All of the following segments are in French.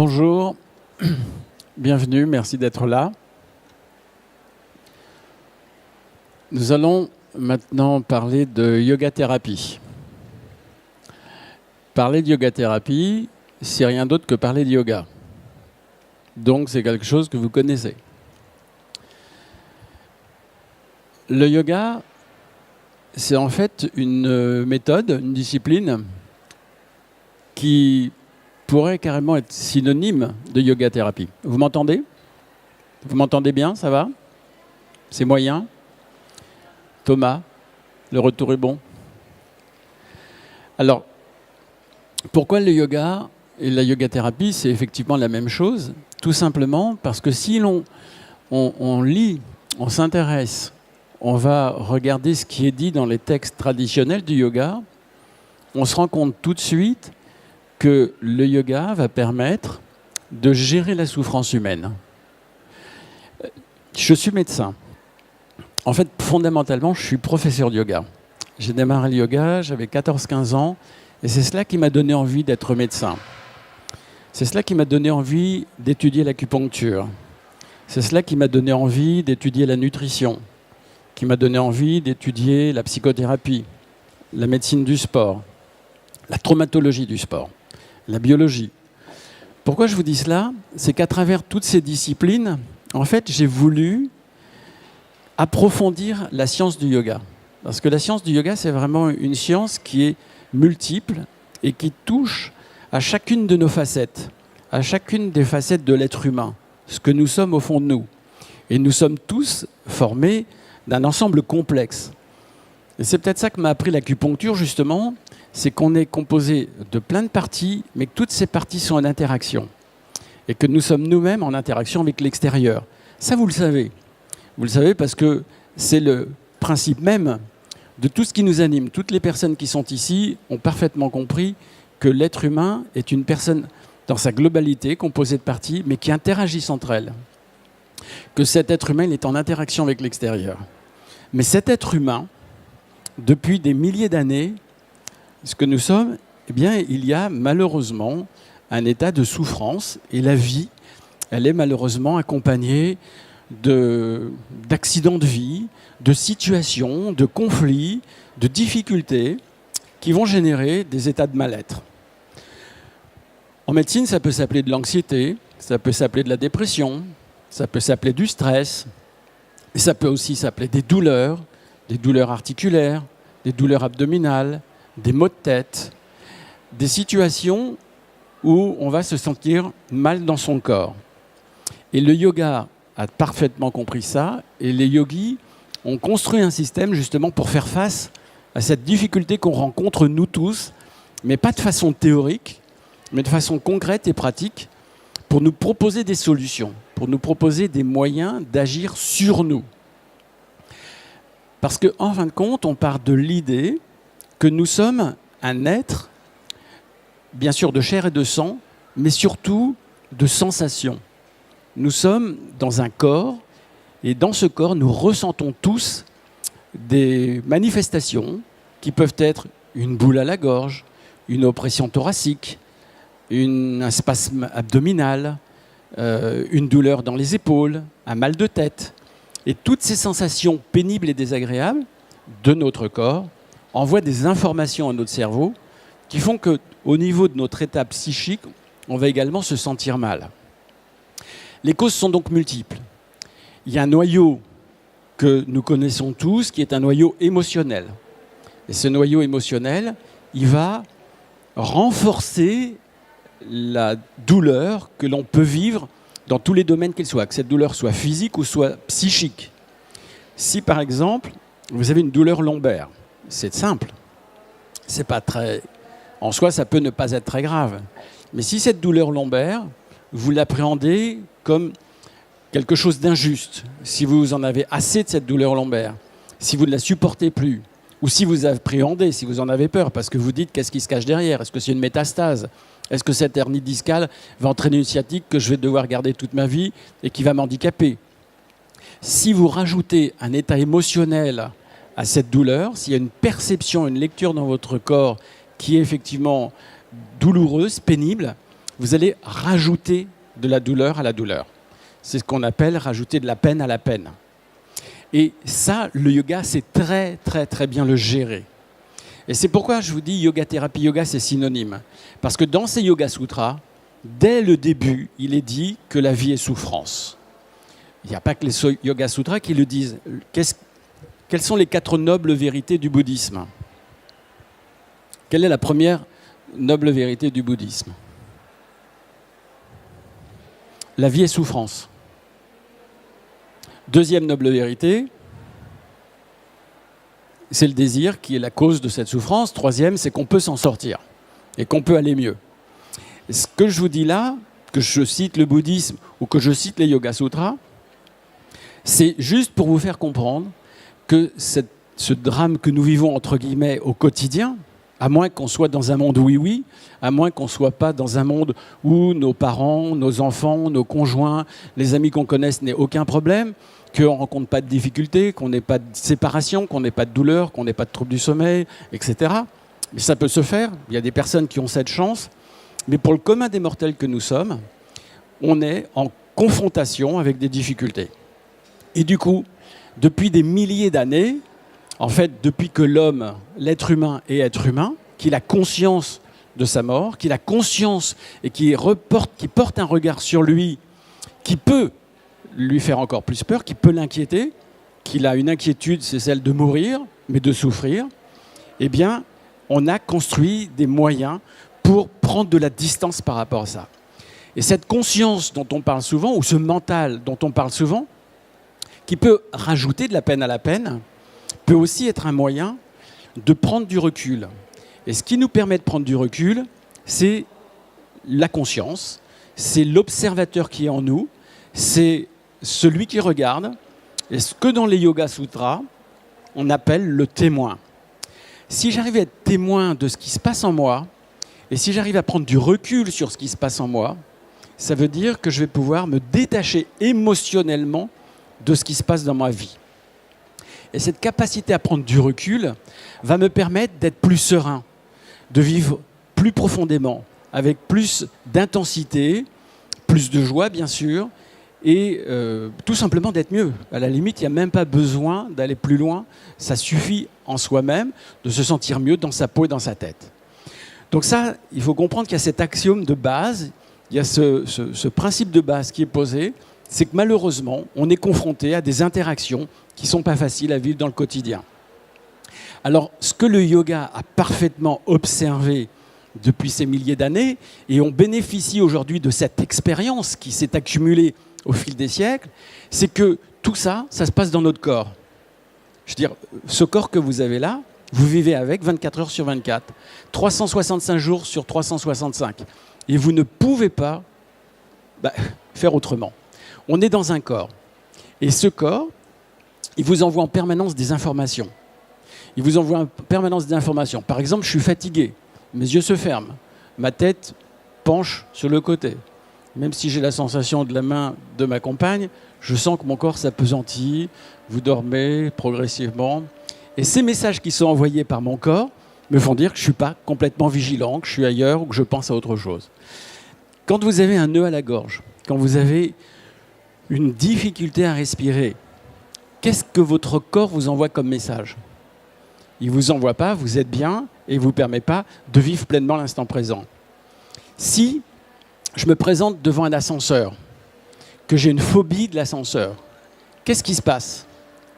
Bonjour, bienvenue, merci d'être là. Nous allons maintenant parler de yoga thérapie. Parler de yoga thérapie, c'est rien d'autre que parler de yoga. Donc c'est quelque chose que vous connaissez. Le yoga, c'est en fait une méthode, une discipline qui pourrait carrément être synonyme de yoga thérapie. Vous m'entendez? Vous m'entendez bien? Ça va? C'est moyen? Thomas, le retour est bon? Alors, pourquoi le yoga et la yoga thérapie, c'est effectivement la même chose? Tout simplement parce que si on lit, on s'intéresse, on va regarder ce qui est dit dans les textes traditionnels du yoga, on se rend compte tout de suite que le yoga va permettre de gérer la souffrance humaine. Je suis médecin. En fait, fondamentalement, je suis professeur de yoga. J'ai démarré le yoga, j'avais 14-15 ans, et c'est cela qui m'a donné envie d'être médecin. C'est cela qui m'a donné envie d'étudier l'acupuncture. C'est cela qui m'a donné envie d'étudier la nutrition, qui m'a donné envie d'étudier la psychothérapie, la médecine du sport, la traumatologie du sport, la biologie. Pourquoi je vous dis cela? C'est qu'à travers toutes ces disciplines, en fait, j'ai voulu approfondir la science du yoga. Parce que la science du yoga, c'est vraiment une science qui est multiple et qui touche à chacune de nos facettes, à chacune des facettes de l'être humain, ce que nous sommes au fond de nous. Et nous sommes tous formés d'un ensemble complexe. Et c'est peut-être ça que m'a appris l'acupuncture, justement, c'est qu'on est composé de plein de parties, mais que toutes ces parties sont en interaction. Et que nous sommes nous-mêmes en interaction avec l'extérieur. Ça, vous le savez. Vous le savez parce que c'est le principe même de tout ce qui nous anime. Toutes les personnes qui sont ici ont parfaitement compris que l'être humain est une personne dans sa globalité, composée de parties, mais qui interagissent entre elles. Que cet être humain il est en interaction avec l'extérieur. Mais cet être humain, depuis des milliers d'années, ce que nous sommes, eh bien, il y a malheureusement un état de souffrance. Et la vie, elle est malheureusement accompagnée d'accidents de vie, de situations, de conflits, de difficultés qui vont générer des états de mal-être. En médecine, ça peut s'appeler de l'anxiété, ça peut s'appeler de la dépression, ça peut s'appeler du stress, et ça peut aussi s'appeler des douleurs articulaires, des douleurs abdominales, des maux de tête, des situations où on va se sentir mal dans son corps. Et le yoga a parfaitement compris ça, et les yogis ont construit un système justement pour faire face à cette difficulté qu'on rencontre nous tous, mais pas de façon théorique, mais de façon concrète et pratique, pour nous proposer des solutions, pour nous proposer des moyens d'agir sur nous. Parce qu'en fin de compte, on part de l'idée que nous sommes un être, bien sûr de chair et de sang, mais surtout de sensations. Nous sommes dans un corps, et dans ce corps, nous ressentons tous des manifestations qui peuvent être une boule à la gorge, une oppression thoracique, un spasme abdominal, une douleur dans les épaules, un mal de tête. Et toutes ces sensations pénibles et désagréables de notre corps envoient des informations à notre cerveau qui font qu'au niveau de notre état psychique, on va également se sentir mal. Les causes sont donc multiples. Il y a un noyau que nous connaissons tous, qui est un noyau émotionnel. Et ce noyau émotionnel, il va renforcer la douleur que l'on peut vivre dans tous les domaines qu'elle soit, que cette douleur soit physique ou soit psychique. Si par exemple, vous avez une douleur lombaire, c'est simple. C'est pas très... En soi, ça peut ne pas être très grave. Mais si cette douleur lombaire, vous l'appréhendez comme quelque chose d'injuste, si vous en avez assez de cette douleur lombaire, si vous ne la supportez plus, ou si vous appréhendez, si vous en avez peur, parce que vous dites qu'est-ce qui se cache derrière, est-ce que c'est une métastase? Est-ce que cette hernie discale va entraîner une sciatique que je vais devoir garder toute ma vie et qui va m'handicaper? Si vous rajoutez un état émotionnel à cette douleur, s'il y a une perception, une lecture dans votre corps qui est effectivement douloureuse, pénible, vous allez rajouter de la douleur à la douleur. C'est ce qu'on appelle rajouter de la peine à la peine. Et ça, le yoga, c'est très, très, très bien le gérer. Et c'est pourquoi je vous dis yoga thérapie, yoga, c'est synonyme. Parce que dans ces Yoga Sutras, dès le début, il est dit que la vie est souffrance. Il n'y a pas que les Yoga Sutras qui le disent. Quelles sont les 4 nobles vérités du bouddhisme? Quelle est la première noble vérité du bouddhisme? La vie est souffrance. Deuxième noble vérité, c'est le désir qui est la cause de cette souffrance. Troisième, c'est qu'on peut s'en sortir et qu'on peut aller mieux. Ce que je vous dis là, que je cite le bouddhisme ou que je cite les Yoga Sutras, c'est juste pour vous faire comprendre que ce drame que nous vivons, entre guillemets, au quotidien, à moins qu'on soit dans un monde oui-oui, à moins qu'on ne soit pas dans un monde où nos parents, nos enfants, nos conjoints, les amis qu'on connaisse n'aient aucun problème, qu'on ne rencontre pas de difficultés, qu'on n'ait pas de séparation, qu'on n'ait pas de douleur, qu'on n'ait pas de troubles du sommeil, etc. Mais ça peut se faire, il y a des personnes qui ont cette chance, mais pour le commun des mortels que nous sommes, on est en confrontation avec des difficultés. Et du coup, depuis des milliers d'années, en fait, depuis que l'homme, l'être humain est être humain, qu'il a conscience de sa mort, qu'il a conscience et qu'il porte un regard sur lui qui peut lui faire encore plus peur, qui peut l'inquiéter, qu'il a une inquiétude, c'est celle de mourir, mais de souffrir, eh bien, on a construit des moyens pour prendre de la distance par rapport à ça. Et cette conscience dont on parle souvent, ou ce mental dont on parle souvent, qui peut rajouter de la peine à la peine, peut aussi être un moyen de prendre du recul. Et ce qui nous permet de prendre du recul, c'est la conscience, c'est l'observateur qui est en nous, c'est celui qui regarde, et ce que dans les Yoga Sutras, on appelle le témoin. Si j'arrive à être témoin de ce qui se passe en moi, et si j'arrive à prendre du recul sur ce qui se passe en moi, ça veut dire que je vais pouvoir me détacher émotionnellement de ce qui se passe dans ma vie. Et cette capacité à prendre du recul va me permettre d'être plus serein, de vivre plus profondément, avec plus d'intensité, plus de joie bien sûr, et tout simplement d'être mieux. À la limite, il n'y a même pas besoin d'aller plus loin, ça suffit en soi-même de se sentir mieux dans sa peau et dans sa tête. Donc ça, il faut comprendre qu'il y a cet axiome de base, il y a ce principe de base qui est posé, c'est que malheureusement, on est confronté à des interactions qui ne sont pas faciles à vivre dans le quotidien. Alors, ce que le yoga a parfaitement observé depuis ces milliers d'années, et on bénéficie aujourd'hui de cette expérience qui s'est accumulée au fil des siècles, c'est que tout ça, ça se passe dans notre corps. Je veux dire, ce corps que vous avez là, vous vivez avec 24 heures sur 24, 365 jours sur 365. Et vous ne pouvez pas faire autrement. On est dans un corps. Et ce corps, il vous envoie en permanence des informations. Il vous envoie en permanence des informations. Par exemple, je suis fatigué. Mes yeux se ferment. Ma tête penche sur le côté. Même si j'ai la sensation de la main de ma compagne, je sens que mon corps s'appesantit. Vous dormez progressivement. Et ces messages qui sont envoyés par mon corps me font dire que je ne suis pas complètement vigilant, que je suis ailleurs ou que je pense à autre chose. Quand vous avez un nœud à la gorge, quand vous avez une difficulté à respirer, qu'est-ce que votre corps vous envoie comme message? Il ne vous envoie pas, vous êtes bien et il ne vous permet pas de vivre pleinement l'instant présent. Si je me présente devant un ascenseur, que j'ai une phobie de l'ascenseur, qu'est-ce qui se passe?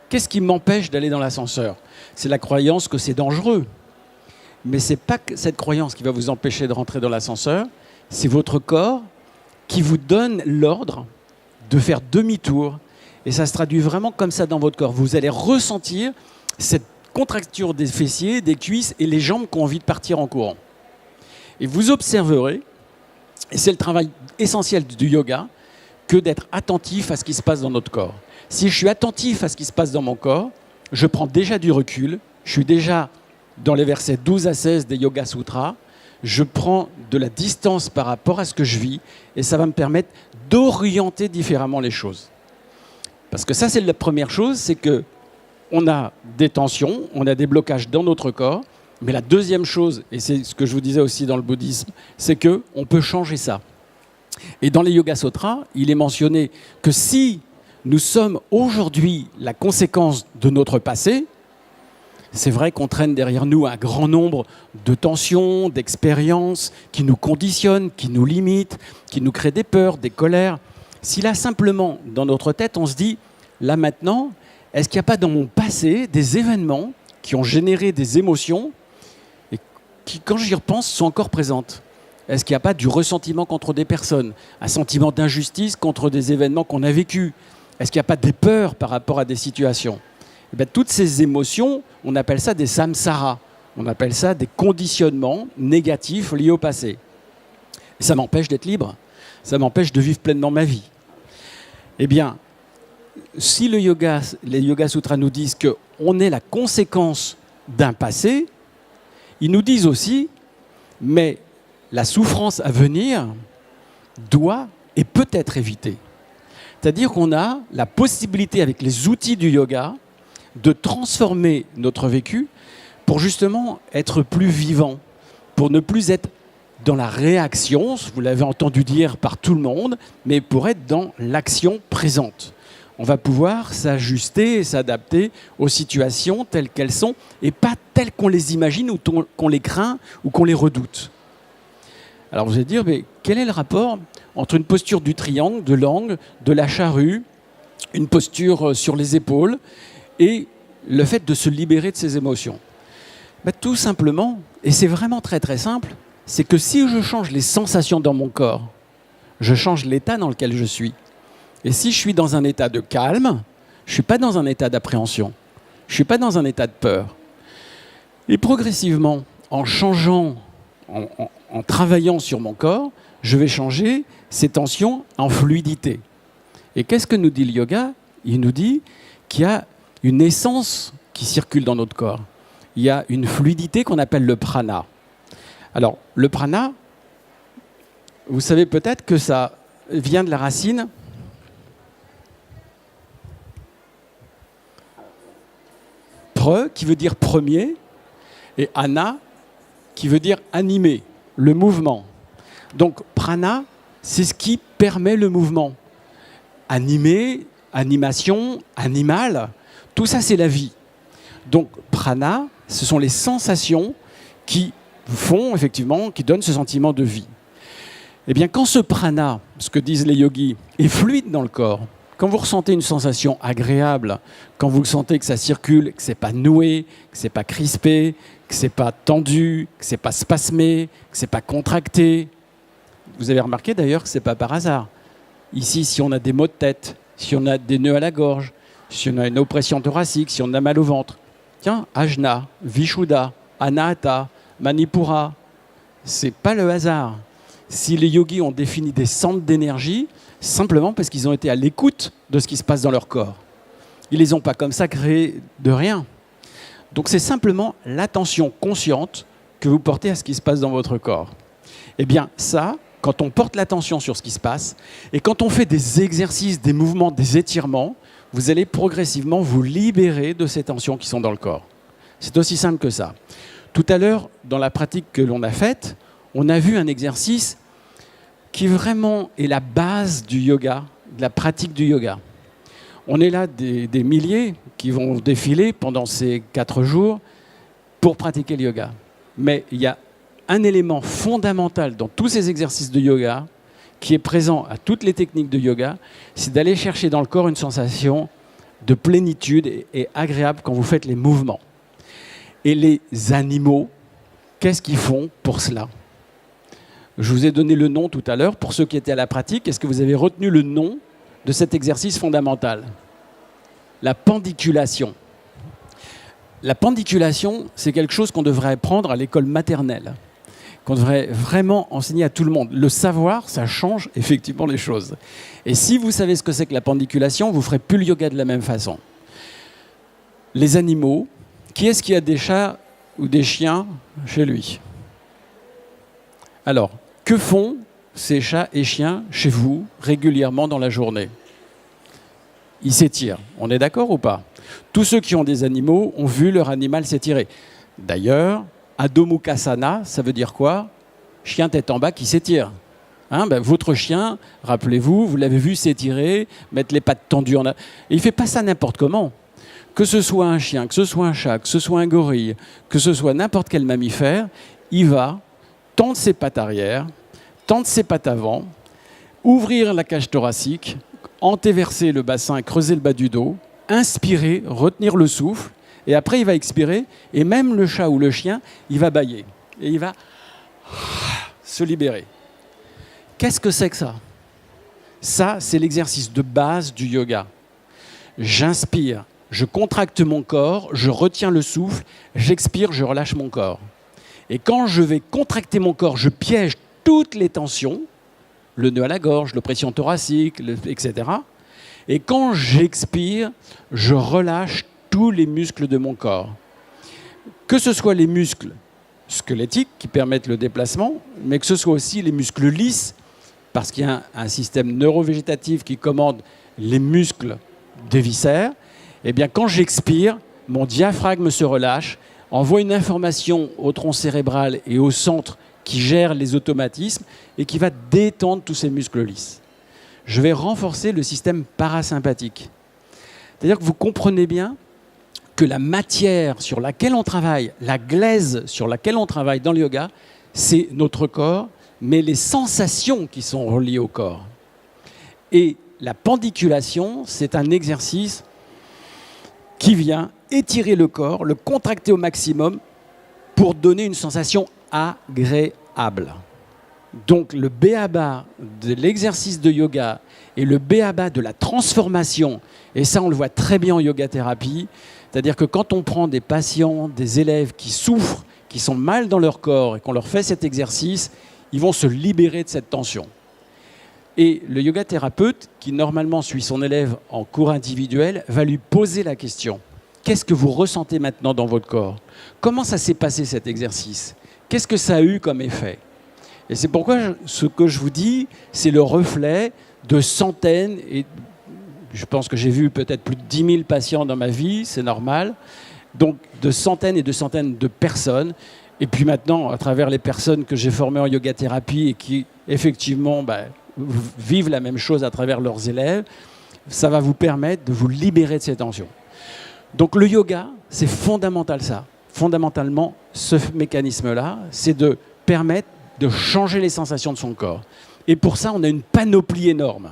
Qu'est-ce qui m'empêche d'aller dans l'ascenseur? C'est la croyance que c'est dangereux. Mais ce n'est pas cette croyance qui va vous empêcher de rentrer dans l'ascenseur, c'est votre corps qui vous donne l'ordre de faire demi-tour. Et ça se traduit vraiment comme ça dans votre corps. Vous allez ressentir cette contracture des fessiers, des cuisses et les jambes qui ont envie de partir en courant. Et vous observerez, et c'est le travail essentiel du yoga, que d'être attentif à ce qui se passe dans notre corps. Si je suis attentif à ce qui se passe dans mon corps, je prends déjà du recul, je suis déjà dans les versets 12 à 16 des Yoga Sutras, je prends de la distance par rapport à ce que je vis et ça va me permettre d'orienter différemment les choses. Parce que ça, c'est la première chose, c'est qu'on a des tensions, on a des blocages dans notre corps, mais la deuxième chose, et c'est ce que je vous disais aussi dans le bouddhisme, c'est qu'on peut changer ça. Et dans les Yoga Sutras, il est mentionné que si nous sommes aujourd'hui la conséquence de notre passé, c'est vrai qu'on traîne derrière nous un grand nombre de tensions, d'expériences qui nous conditionnent, qui nous limitent, qui nous créent des peurs, des colères. Si là, simplement, dans notre tête, on se dit, là maintenant, est-ce qu'il n'y a pas dans mon passé des événements qui ont généré des émotions et qui, quand j'y repense, sont encore présentes ? Est-ce qu'il n'y a pas du ressentiment contre des personnes, un sentiment d'injustice contre des événements qu'on a vécus ? Est-ce qu'il n'y a pas des peurs par rapport à des situations ? Eh bien, toutes ces émotions, on appelle ça des samsaras. On appelle ça des conditionnements négatifs liés au passé. Et ça m'empêche d'être libre. Ça m'empêche de vivre pleinement ma vie. Eh bien, si les Yoga Sutras nous disent qu'on est la conséquence d'un passé, ils nous disent aussi, mais la souffrance à venir doit et peut être évitée. C'est-à-dire qu'on a la possibilité, avec les outils du yoga, de transformer notre vécu pour justement être plus vivant, pour ne plus être dans la réaction, vous l'avez entendu dire par tout le monde, mais pour être dans l'action présente. On va pouvoir s'ajuster et s'adapter aux situations telles qu'elles sont et pas telles qu'on les imagine ou qu'on les craint ou qu'on les redoute. Alors vous allez dire, mais quel est le rapport entre une posture du triangle, de l'angle, de la charrue, une posture sur les épaules et le fait de se libérer de ses émotions ? Tout simplement, et c'est vraiment très très simple, c'est que si je change les sensations dans mon corps, je change l'état dans lequel je suis. Et si je suis dans un état de calme, je ne suis pas dans un état d'appréhension, je ne suis pas dans un état de peur. Et progressivement, en changeant, en travaillant sur mon corps, je vais changer ces tensions en fluidité. Et qu'est-ce que nous dit le yoga ? Il nous dit qu'il y a une essence qui circule dans notre corps. Il y a une fluidité qu'on appelle le prana. Alors, le prana, vous savez peut-être que ça vient de la racine pre, qui veut dire premier, et ana, qui veut dire animer, le mouvement. Donc, prana, c'est ce qui permet le mouvement. Animer, animation, animal, tout ça, c'est la vie. Donc, prana, ce sont les sensations qui font, effectivement, qui donnent ce sentiment de vie. Eh bien, quand ce prana, ce que disent les yogis, est fluide dans le corps, quand vous ressentez une sensation agréable, quand vous sentez que ça circule, que ce n'est pas noué, que ce n'est pas crispé, que ce n'est pas tendu, que ce n'est pas spasmé, que ce n'est pas contracté. Vous avez remarqué d'ailleurs que ce n'est pas par hasard. Ici, si on a des maux de tête, si on a des nœuds à la gorge, si on a une oppression thoracique, si on a mal au ventre, tiens, Ajna, Vishuddha, Anahata, Manipura, ce n'est pas le hasard. Si les yogis ont défini des centres d'énergie, simplement parce qu'ils ont été à l'écoute de ce qui se passe dans leur corps. Ils ne les ont pas comme ça créés de rien. Donc c'est simplement l'attention consciente que vous portez à ce qui se passe dans votre corps. Eh bien ça, quand on porte l'attention sur ce qui se passe, et quand on fait des exercices, des mouvements, des étirements, vous allez progressivement vous libérer de ces tensions qui sont dans le corps. C'est aussi simple que ça. Tout à l'heure, dans la pratique que l'on a faite, on a vu un exercice qui vraiment est la base du yoga, de la pratique du yoga. On est là des milliers qui vont défiler pendant ces 4 jours pour pratiquer le yoga. Mais il y a un élément fondamental dans tous ces exercices de yoga qui est présent à toutes les techniques de yoga, c'est d'aller chercher dans le corps une sensation de plénitude et agréable quand vous faites les mouvements. Et les animaux, qu'est-ce qu'ils font pour cela ? Je vous ai donné le nom tout à l'heure. Pour ceux qui étaient à la pratique, est-ce que vous avez retenu le nom de cet exercice fondamental ? La pendiculation. La pendiculation, c'est quelque chose qu'on devrait apprendre à l'école maternelle, qu'on devrait vraiment enseigner à tout le monde. Le savoir, ça change effectivement les choses. Et si vous savez ce que c'est que la pendiculation, vous ne ferez plus le yoga de la même façon. Les animaux, qui est-ce qui a des chats ou des chiens chez lui ? Alors, que font ces chats et chiens chez vous régulièrement dans la journée ? Ils s'étirent. On est d'accord ou pas ? Tous ceux qui ont des animaux ont vu leur animal s'étirer. D'ailleurs, Adho Mukha Asana, ça veut dire quoi ? Chien tête en bas qui s'étire. Votre chien, rappelez-vous, vous l'avez vu s'étirer, mettre les pattes tendues et il ne fait pas ça n'importe comment. Que ce soit un chien, que ce soit un chat, que ce soit un gorille, que ce soit n'importe quel mammifère, il va tendre ses pattes arrière, tendre ses pattes avant, ouvrir la cage thoracique, antéverser le bassin, creuser le bas du dos, inspirer, retenir le souffle, et après il va expirer, et même le chat ou le chien, il va bâiller, et il va se libérer. Qu'est-ce que c'est que ça? Ça, c'est l'exercice de base du yoga. J'inspire, je contracte mon corps, je retiens le souffle, j'expire, je relâche mon corps. Et quand je vais contracter mon corps, je piège toutes les tensions, le nœud à la gorge, l'oppression thoracique, etc. Et quand j'expire, je relâche tous les muscles de mon corps. Que ce soit les muscles squelettiques qui permettent le déplacement, mais que ce soit aussi les muscles lisses, parce qu'il y a un système neurovégétatif qui commande les muscles des viscères. Eh bien, quand j'expire, mon diaphragme se relâche, envoie une information au tronc cérébral et au centre qui gère les automatismes et qui va détendre tous ces muscles lisses. Je vais renforcer le système parasympathique. C'est-à-dire que vous comprenez bien que la matière sur laquelle on travaille, la glaise sur laquelle on travaille dans le yoga, c'est notre corps, mais les sensations qui sont reliées au corps. Et la pendiculation, c'est un exercice qui vient étirer le corps, le contracter au maximum pour donner une sensation agréable. Donc le b.a.-ba de l'exercice de yoga et le b.a.-ba de la transformation, et ça on le voit très bien en yoga thérapie, c'est-à-dire que quand on prend des patients, des élèves qui souffrent, qui sont mal dans leur corps et qu'on leur fait cet exercice, ils vont se libérer de cette tension. Et le yoga thérapeute, qui normalement suit son élève en cours individuel, va lui poser la question. Qu'est-ce que vous ressentez maintenant dans votre corps? Comment ça s'est passé cet exercice? Qu'est-ce que ça a eu comme effet? Et c'est pourquoi ce que je vous dis, c'est le reflet de centaines, et je pense que j'ai vu peut-être plus de 10 000 patients dans ma vie, c'est normal, donc de centaines et de centaines de personnes. Et puis maintenant, à travers les personnes que j'ai formées en yoga thérapie et qui, effectivement, vivent la même chose à travers leurs élèves, ça va vous permettre de vous libérer de ces tensions. Donc le yoga, c'est fondamental ça. Fondamentalement, ce mécanisme-là, c'est de permettre de changer les sensations de son corps. Et pour ça, on a une panoplie énorme.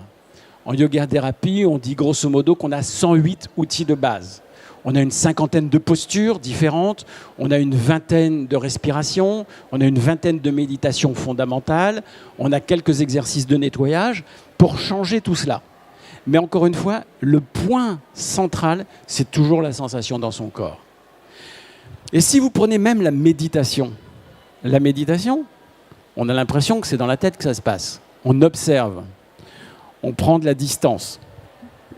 En yoga thérapie, on dit grosso modo qu'on a 108 outils de base. On a une cinquantaine de postures différentes, on a une vingtaine de respirations, on a une vingtaine de méditations fondamentales, on a quelques exercices de nettoyage pour changer tout cela. Mais encore une fois, le point central, c'est toujours la sensation dans son corps. Et si vous prenez même la méditation, on a l'impression que c'est dans la tête que ça se passe. On observe, on prend de la distance.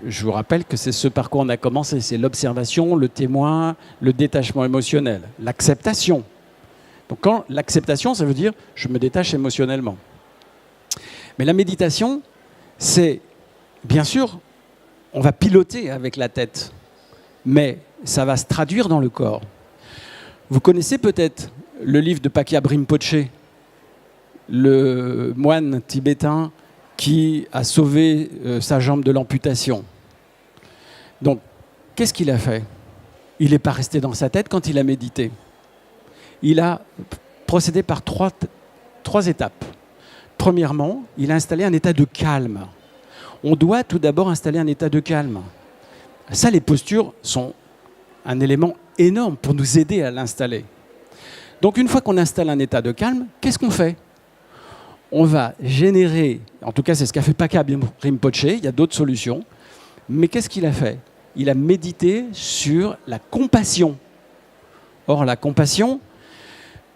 Je vous rappelle que c'est ce par quoi on a commencé, c'est l'observation, le témoin, le détachement émotionnel, l'acceptation. Donc l'acceptation, ça veut dire je me détache émotionnellement. Mais la méditation, c'est, bien sûr, on va piloter avec la tête, mais ça va se traduire dans le corps. Vous connaissez peut-être le livre de Pakyab Rinpoché, le moine tibétain qui a sauvé sa jambe de l'amputation. Donc, qu'est-ce qu'il a fait? Il n'est pas resté dans sa tête quand il a médité. Il a procédé par trois étapes. Premièrement, il a installé un état de calme. On doit tout d'abord installer un état de calme. Ça, les postures sont un élément énorme pour nous aider à l'installer. Donc, une fois qu'on installe un état de calme, qu'est-ce qu'on fait? On va générer, en tout cas c'est ce qu'a fait Pakyab Rinpoché, il y a d'autres solutions, mais qu'est-ce qu'il a fait? Il a médité sur la compassion. Or la compassion,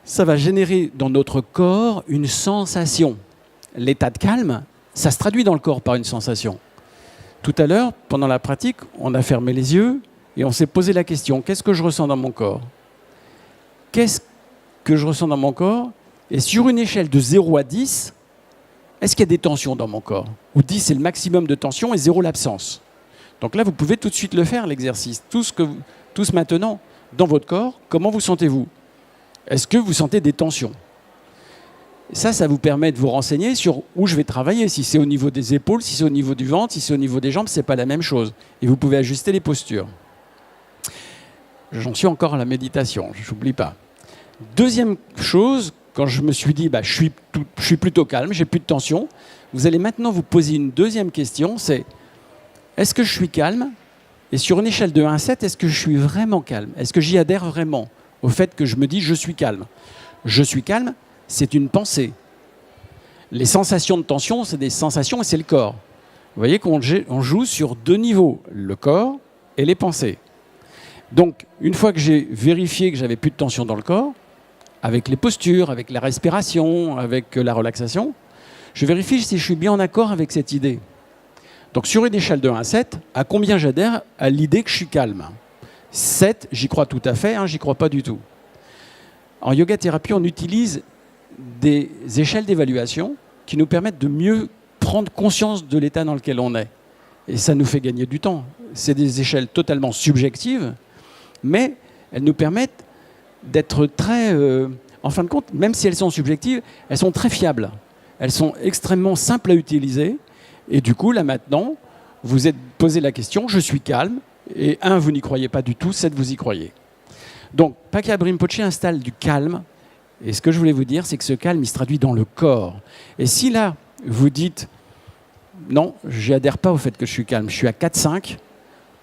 ça va générer dans notre corps une sensation. L'état de calme, ça se traduit dans le corps par une sensation. Tout à l'heure, pendant la pratique, on a fermé les yeux et on s'est posé la question, qu'est-ce que je ressens dans mon corps? Qu'est-ce que je ressens dans mon corps? Et sur une échelle de 0 à 10, est-ce qu'il y a des tensions dans mon corps? Où 10 c'est le maximum de tension et 0 l'absence. Donc là, vous pouvez tout de suite le faire, l'exercice. Tous maintenant, dans votre corps, comment vous sentez-vous? Est-ce que vous sentez des tensions? ça vous permet de vous renseigner sur où je vais travailler. Si c'est au niveau des épaules, si c'est au niveau du ventre, si c'est au niveau des jambes, c'est pas la même chose. Et vous pouvez ajuster les postures. J'en suis encore à la méditation, je n'oublie pas. Deuxième chose, quand je me suis dit, je suis plutôt calme, j'ai plus de tension, vous allez maintenant vous poser une deuxième question, c'est est-ce que je suis calme? Et sur une échelle de 1 à 7, est-ce que je suis vraiment calme? Est-ce que j'y adhère vraiment au fait que je me dis je suis calme? Je suis calme, c'est une pensée. Les sensations de tension, c'est des sensations et c'est le corps. Vous voyez qu'on joue sur 2 niveaux, le corps et les pensées. Donc, une fois que j'ai vérifié que j'avais plus de tension dans le corps, avec les postures, avec la respiration, avec la relaxation, je vérifie si je suis bien en accord avec cette idée. Donc, sur une échelle de 1 à 7, à combien j'adhère à l'idée que je suis calme? 7, j'y crois tout à fait, j'y crois pas du tout. En yoga thérapie, on utilise des échelles d'évaluation qui nous permettent de mieux prendre conscience de l'état dans lequel on est. Et ça nous fait gagner du temps. C'est des échelles totalement subjectives, mais elles nous permettent d'être très... en fin de compte, même si elles sont subjectives, elles sont très fiables. Elles sont extrêmement simples à utiliser. Et du coup, là maintenant, vous êtes posé la question, je suis calme. Et 1, vous n'y croyez pas du tout, 7, vous y croyez. Donc, Pakyabhim Rinpoché installe du calme. Et ce que je voulais vous dire, c'est que ce calme, il se traduit dans le corps. Et si là, vous dites, non, je n'adhère pas au fait que je suis calme, je suis à 4-5,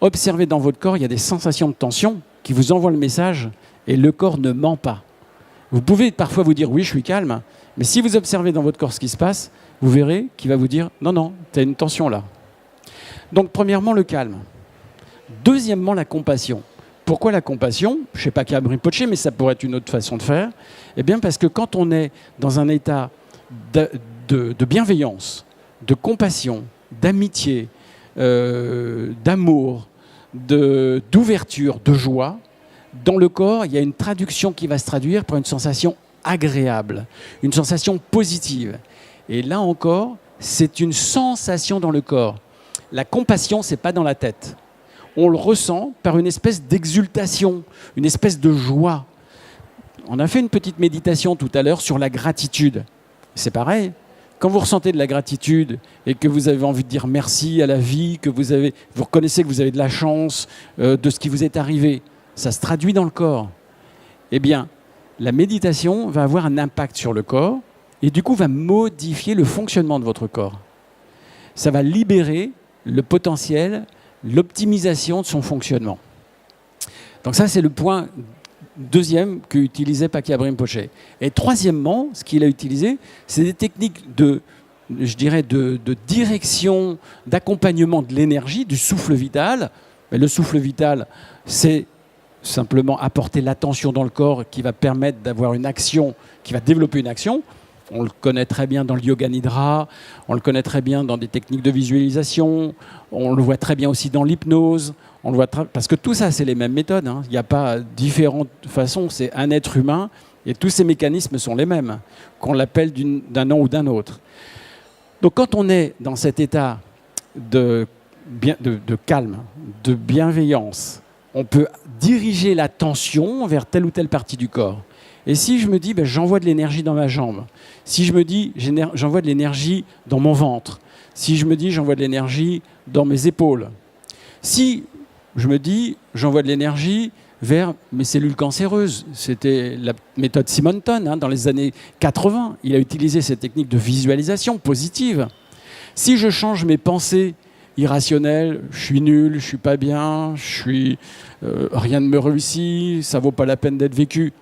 observez dans votre corps, il y a des sensations de tension qui vous envoient le message et le corps ne ment pas. Vous pouvez parfois vous dire, oui, je suis calme, mais si vous observez dans votre corps ce qui se passe, vous verrez qu'il va vous dire, non, non, tu as une tension là. Donc, premièrement, le calme. Deuxièmement, la compassion. Pourquoi la compassion? Je ne sais pas Pakyabhim Rinpoché, mais ça pourrait être une autre façon de faire. Eh bien, parce que quand on est dans un état de bienveillance, de compassion, d'amitié, d'amour, d'ouverture, de joie, dans le corps, il y a une traduction qui va se traduire par une sensation agréable, une sensation positive. Et là encore, c'est une sensation dans le corps. La compassion, ce n'est pas dans la tête. On le ressent par une espèce d'exultation, une espèce de joie. On a fait une petite méditation tout à l'heure sur la gratitude. C'est pareil. Quand vous ressentez de la gratitude et que vous avez envie de dire merci à la vie, que vous reconnaissez que vous avez de la chance de ce qui vous est arrivé, ça se traduit dans le corps. Eh bien, la méditation va avoir un impact sur le corps et du coup va modifier le fonctionnement de votre corps. Ça va libérer le potentiel, l'optimisation de son fonctionnement. Donc ça, c'est le point deuxième qu'utilisait Pakyabhim Rinpoché. Et troisièmement, ce qu'il a utilisé, c'est des techniques de direction, d'accompagnement de l'énergie, du souffle vital. Mais le souffle vital, c'est simplement apporter l'attention dans le corps qui va permettre d'avoir une action, qui va développer une action. On le connaît très bien dans le yoga nidra, on le connaît très bien dans des techniques de visualisation, on le voit très bien aussi dans l'hypnose, parce que tout ça, c'est les mêmes méthodes. Il n'y a pas différentes façons, c'est un être humain et tous ces mécanismes sont les mêmes, qu'on l'appelle d'un nom ou d'un autre. Donc quand on est dans cet état de calme, de bienveillance, on peut diriger l'attention vers telle ou telle partie du corps. Et si je me dis, j'envoie de l'énergie dans ma jambe, si je me dis, j'envoie de l'énergie dans mon ventre, si je me dis, j'envoie de l'énergie dans mes épaules, si je me dis, j'envoie de l'énergie vers mes cellules cancéreuses, c'était la méthode Simonton dans les années 80, il a utilisé cette technique de visualisation positive. Si je change mes pensées irrationnelles, je suis nul, je suis pas bien, rien ne me réussit, ça vaut pas la peine d'être vécu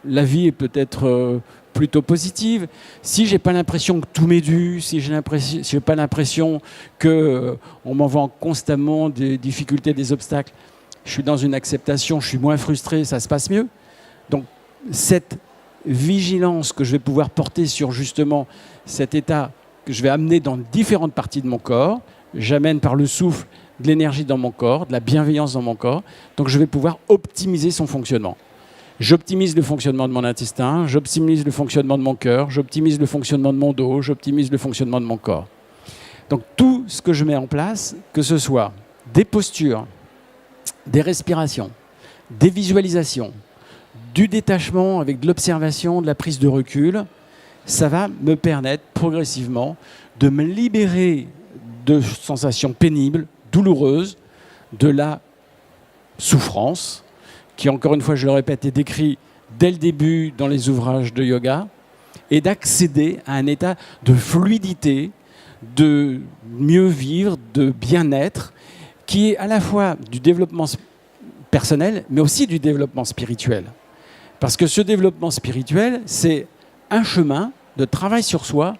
la vie est peut-être plutôt positive. Si j'ai pas l'impression que tout m'est dû, si j'ai pas l'impression qu'on m'envoie constamment des difficultés, des obstacles, je suis dans une acceptation, je suis moins frustré, ça se passe mieux. Donc cette vigilance que je vais pouvoir porter sur justement cet état que je vais amener dans différentes parties de mon corps, j'amène par le souffle de l'énergie dans mon corps, de la bienveillance dans mon corps, donc je vais pouvoir optimiser son fonctionnement. J'optimise le fonctionnement de mon intestin, j'optimise le fonctionnement de mon cœur, j'optimise le fonctionnement de mon dos, j'optimise le fonctionnement de mon corps. Donc tout ce que je mets en place, que ce soit des postures, des respirations, des visualisations, du détachement avec de l'observation, de la prise de recul, ça va me permettre progressivement de me libérer de sensations pénibles, douloureuses, de la souffrance, qui, encore une fois, je le répète, est décrit dès le début dans les ouvrages de yoga, et d'accéder à un état de fluidité, de mieux vivre, de bien-être, qui est à la fois du développement personnel, mais aussi du développement spirituel. Parce que ce développement spirituel, c'est un chemin de travail sur soi,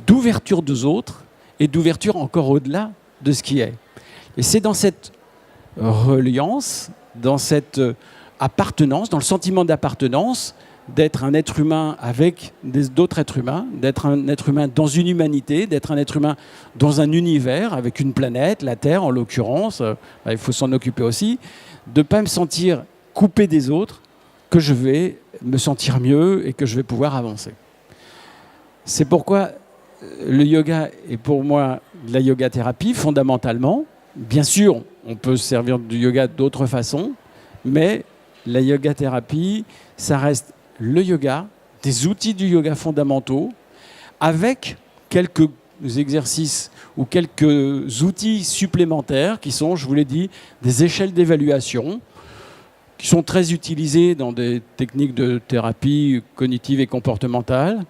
d'ouverture des autres, et d'ouverture encore au-delà de ce qui est. Et c'est dans cette reliance, dans cette appartenance, dans le sentiment d'appartenance, d'être un être humain avec d'autres êtres humains, d'être un être humain dans une humanité, d'être un être humain dans un univers, avec une planète, la Terre en l'occurrence, il faut s'en occuper aussi, de ne pas me sentir coupé des autres, que je vais me sentir mieux et que je vais pouvoir avancer. C'est pourquoi le yoga est pour moi de la yoga-thérapie, fondamentalement. Bien sûr, on peut se servir du yoga d'autres façons, mais la yoga-thérapie, ça reste le yoga, des outils du yoga fondamentaux, avec quelques exercices ou quelques outils supplémentaires qui sont, je vous l'ai dit, des échelles d'évaluation, qui sont très utilisées dans des techniques de thérapie cognitive et comportementale,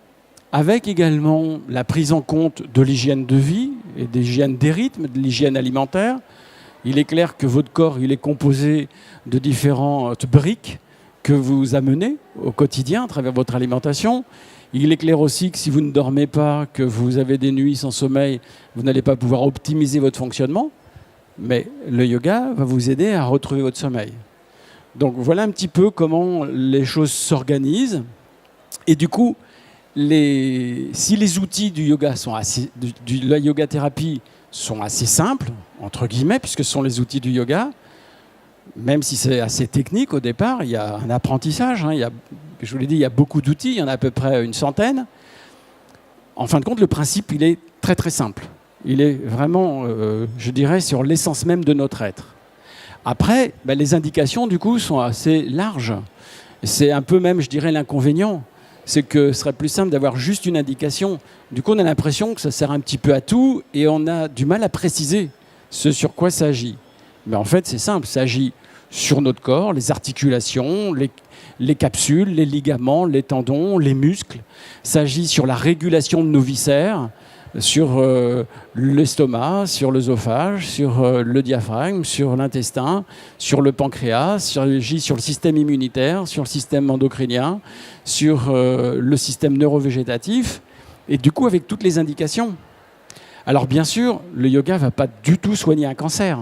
avec également la prise en compte de l'hygiène de vie et de l'hygiène des rythmes, de l'hygiène alimentaire. Il est clair que votre corps il est composé de différentes briques que vous amenez au quotidien à travers votre alimentation. Il est clair aussi que si vous ne dormez pas, que vous avez des nuits sans sommeil, vous n'allez pas pouvoir optimiser votre fonctionnement. Mais le yoga va vous aider à retrouver votre sommeil. Donc voilà un petit peu comment les choses s'organisent. Et du coup, si les outils du yoga de la yoga-thérapie sont assez simples, entre guillemets, puisque ce sont les outils du yoga, même si c'est assez technique au départ, il y a un apprentissage. Je vous l'ai dit, il y a beaucoup d'outils, il y en a à peu près une centaine. En fin de compte, le principe, il est très très simple. Il est vraiment, je dirais, sur l'essence même de notre être. Après, les indications, du coup, sont assez larges. C'est un peu même, je dirais, l'inconvénient. C'est que ce serait plus simple d'avoir juste une indication. Du coup, on a l'impression que ça sert un petit peu à tout et on a du mal à préciser ce sur quoi ça agit. Mais en fait, c'est simple. Ça agit sur notre corps, les articulations, les capsules, les ligaments, les tendons, les muscles. Ça agit sur la régulation de nos viscères, sur l'estomac, sur l'œsophage, sur le diaphragme, sur l'intestin, sur le pancréas, ça agit sur le système immunitaire, sur le système endocrinien, sur le système neurovégétatif, et du coup avec toutes les indications. Alors bien sûr, le yoga ne va pas du tout soigner un cancer.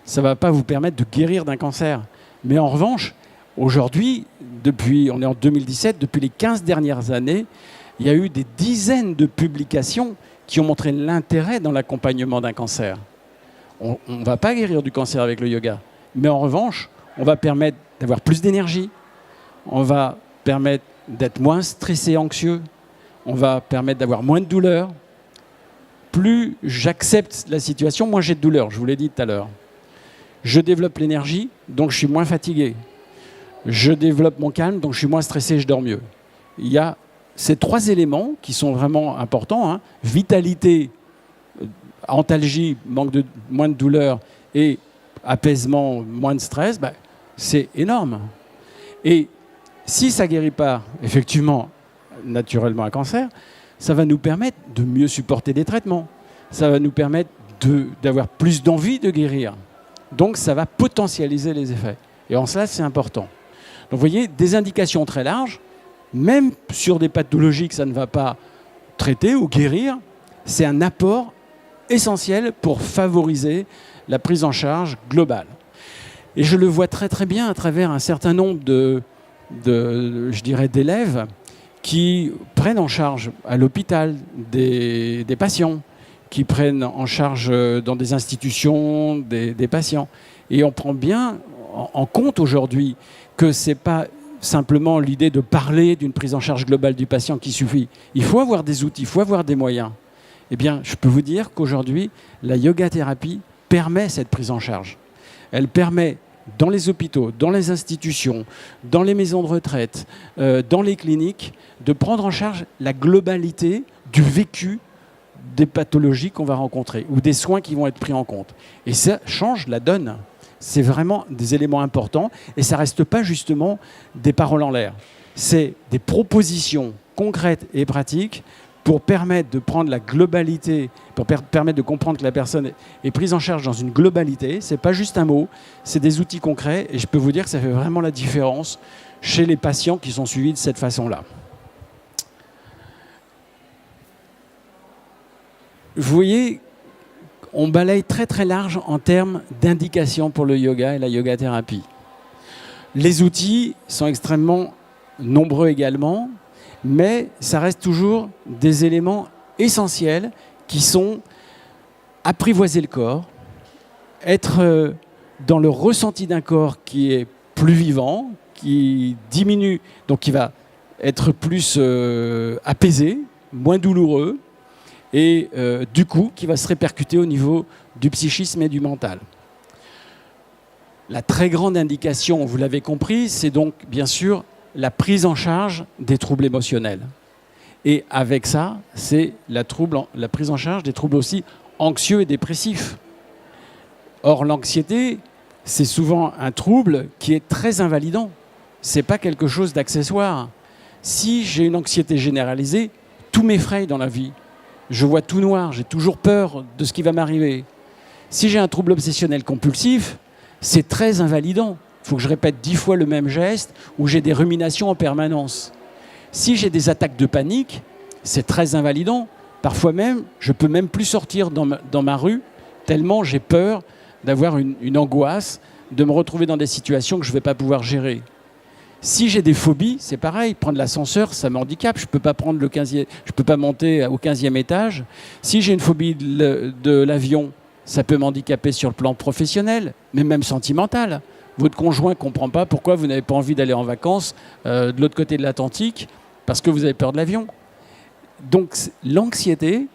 Ça ne va pas vous permettre de guérir d'un cancer. Mais en revanche, aujourd'hui, on est en 2017, depuis les 15 dernières années, il y a eu des dizaines de publications qui ont montré l'intérêt dans l'accompagnement d'un cancer. On ne va pas guérir du cancer avec le yoga. Mais en revanche, on va permettre d'avoir plus d'énergie. On va permettre d'être moins stressé, anxieux. On va permettre d'avoir moins de douleur. Plus j'accepte la situation, moins j'ai de douleur, je vous l'ai dit tout à l'heure. Je développe l'énergie, donc je suis moins fatigué. Je développe mon calme, donc je suis moins stressé, je dors mieux. Il y a ces trois éléments qui sont vraiment importants, vitalité, antalgie, moins de douleur et apaisement, moins de stress, c'est énorme. Et si ça ne guérit pas, effectivement, naturellement un cancer, ça va nous permettre de mieux supporter des traitements. Ça va nous permettre d'avoir plus d'envie de guérir. Donc ça va potentialiser les effets. Et en cela, c'est important. Donc vous voyez, des indications très larges, même sur des pathologies que ça ne va pas traiter ou guérir, c'est un apport essentiel pour favoriser la prise en charge globale. Et je le vois très très bien à travers un certain nombre d'élèves qui prennent en charge à l'hôpital des patients, qui prennent en charge dans des institutions des patients. Et on prend bien en compte aujourd'hui que ce n'est pas simplement l'idée de parler d'une prise en charge globale du patient qui suffit. Il faut avoir des outils, il faut avoir des moyens. Eh bien, je peux vous dire qu'aujourd'hui, la yoga-thérapie permet cette prise en charge. Elle permet dans les hôpitaux, dans les institutions, dans les maisons de retraite, dans les cliniques, de prendre en charge la globalité du vécu des pathologies qu'on va rencontrer ou des soins qui vont être pris en compte. Et ça change la donne. C'est vraiment des éléments importants et ça ne reste pas justement des paroles en l'air. C'est des propositions concrètes et pratiques pour permettre de prendre la globalité, pour permettre de comprendre que la personne est prise en charge dans une globalité. Ce n'est pas juste un mot, c'est des outils concrets et je peux vous dire que ça fait vraiment la différence chez les patients qui sont suivis de cette façon-là. Vous voyez, on balaye très très large en termes d'indications pour le yoga et la yoga thérapie. Les outils sont extrêmement nombreux également, mais ça reste toujours des éléments essentiels qui sont apprivoiser le corps, être dans le ressenti d'un corps qui est plus vivant, qui diminue, donc qui va être plus apaisé, moins douloureux, et du coup, qui va se répercuter au niveau du psychisme et du mental. La très grande indication, vous l'avez compris, c'est donc bien sûr la prise en charge des troubles émotionnels. Et avec ça, c'est la prise en charge des troubles aussi anxieux et dépressifs. Or, l'anxiété, c'est souvent un trouble qui est très invalidant. Ce n'est pas quelque chose d'accessoire. Si j'ai une anxiété généralisée, tout m'effraie dans la vie. Je vois tout noir, j'ai toujours peur de ce qui va m'arriver. Si j'ai un trouble obsessionnel compulsif, c'est très invalidant. Il faut que je répète 10 fois le même geste ou j'ai des ruminations en permanence. Si j'ai des attaques de panique, c'est très invalidant. Parfois même, je ne peux même plus sortir dans ma rue tellement j'ai peur d'avoir une angoisse, de me retrouver dans des situations que je ne vais pas pouvoir gérer. Si j'ai des phobies, c'est pareil. Prendre l'ascenseur, ça m'handicape. Je ne peux pas monter au 15e étage. Si j'ai une phobie de l'avion, ça peut m'handicaper sur le plan professionnel, mais même sentimental. Votre conjoint ne comprend pas pourquoi vous n'avez pas envie d'aller en vacances de l'autre côté de l'Atlantique parce que vous avez peur de l'avion. Donc l'anxiété,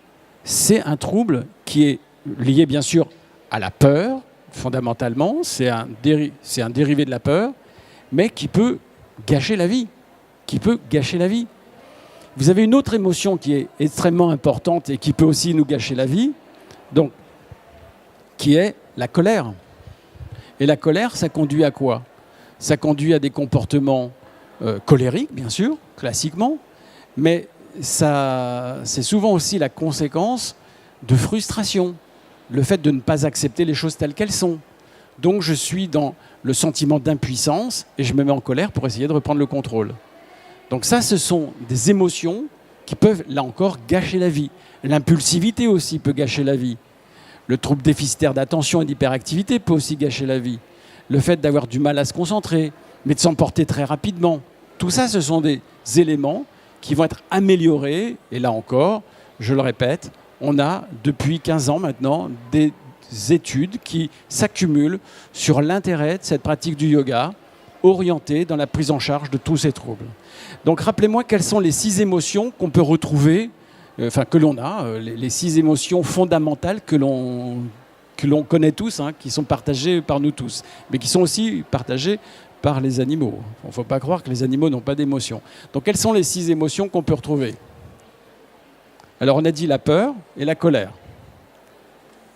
c'est un trouble qui est lié bien sûr à la peur, fondamentalement. C'est un dérivé de la peur, mais qui peut gâcher la vie. Vous avez une autre émotion qui est extrêmement importante et qui peut aussi nous gâcher la vie, donc, qui est la colère. Et la colère, ça conduit à quoi? Ça conduit à des comportements colériques, bien sûr, classiquement, mais c'est souvent aussi la conséquence de frustration, le fait de ne pas accepter les choses telles qu'elles sont. Donc je suis dans le sentiment d'impuissance et je me mets en colère pour essayer de reprendre le contrôle. Donc ça, ce sont des émotions qui peuvent, là encore, gâcher la vie. L'impulsivité aussi peut gâcher la vie. Le trouble déficitaire d'attention et d'hyperactivité peut aussi gâcher la vie. Le fait d'avoir du mal à se concentrer, mais de s'emporter très rapidement. Tout ça, ce sont des éléments qui vont être améliorés. Et là encore, je le répète, on a depuis 15 ans maintenant des études qui s'accumulent sur l'intérêt de cette pratique du yoga orientée dans la prise en charge de tous ces troubles. Donc rappelez-moi quelles sont les 6 émotions qu'on peut retrouver, que l'on a, les 6 émotions fondamentales que l'on connaît tous, qui sont partagées par nous tous, mais qui sont aussi partagées par les animaux. Il ne faut pas croire que les animaux n'ont pas d'émotions. Donc quelles sont les 6 émotions qu'on peut retrouver? Alors on a dit la peur et la colère.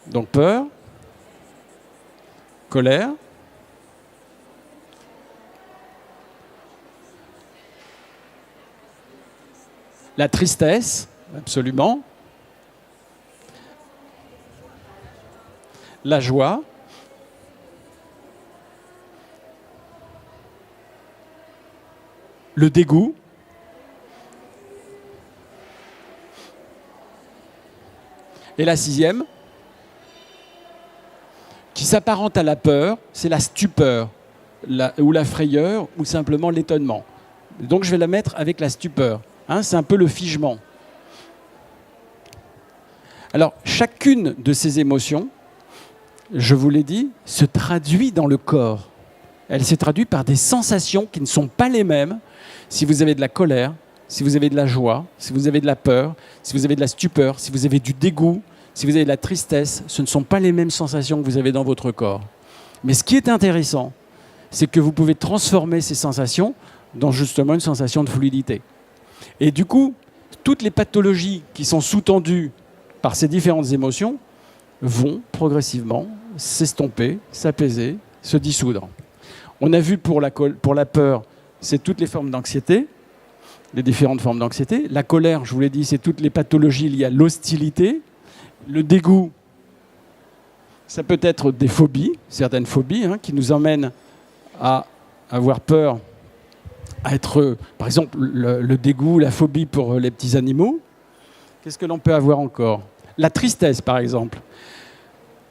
Donc peur, colère, la tristesse, absolument, la joie, le dégoût, et la 6e, qui s'apparente à la peur, c'est la stupeur, ou la frayeur, ou simplement l'étonnement. Donc je vais la mettre avec la stupeur. C'est un peu le figement. Alors, chacune de ces émotions, je vous l'ai dit, se traduit dans le corps. Elle se traduit par des sensations qui ne sont pas les mêmes si vous avez de la colère, si vous avez de la joie, si vous avez de la peur, si vous avez de la stupeur, si vous avez du dégoût, si vous avez de la tristesse. Ce ne sont pas les mêmes sensations que vous avez dans votre corps. Mais ce qui est intéressant, c'est que vous pouvez transformer ces sensations dans justement une sensation de fluidité. Et du coup, toutes les pathologies qui sont sous-tendues par ces différentes émotions vont progressivement s'estomper, s'apaiser, se dissoudre. On a vu pour la peur, c'est toutes les formes d'anxiété, les différentes formes d'anxiété. La colère, je vous l'ai dit, c'est toutes les pathologies liées à l'hostilité. Le dégoût, ça peut être des phobies, certaines phobies, qui nous emmènent à avoir peur, à être, par exemple, le dégoût, la phobie pour les petits animaux. Qu'est-ce que l'on peut avoir encore? La tristesse, par exemple.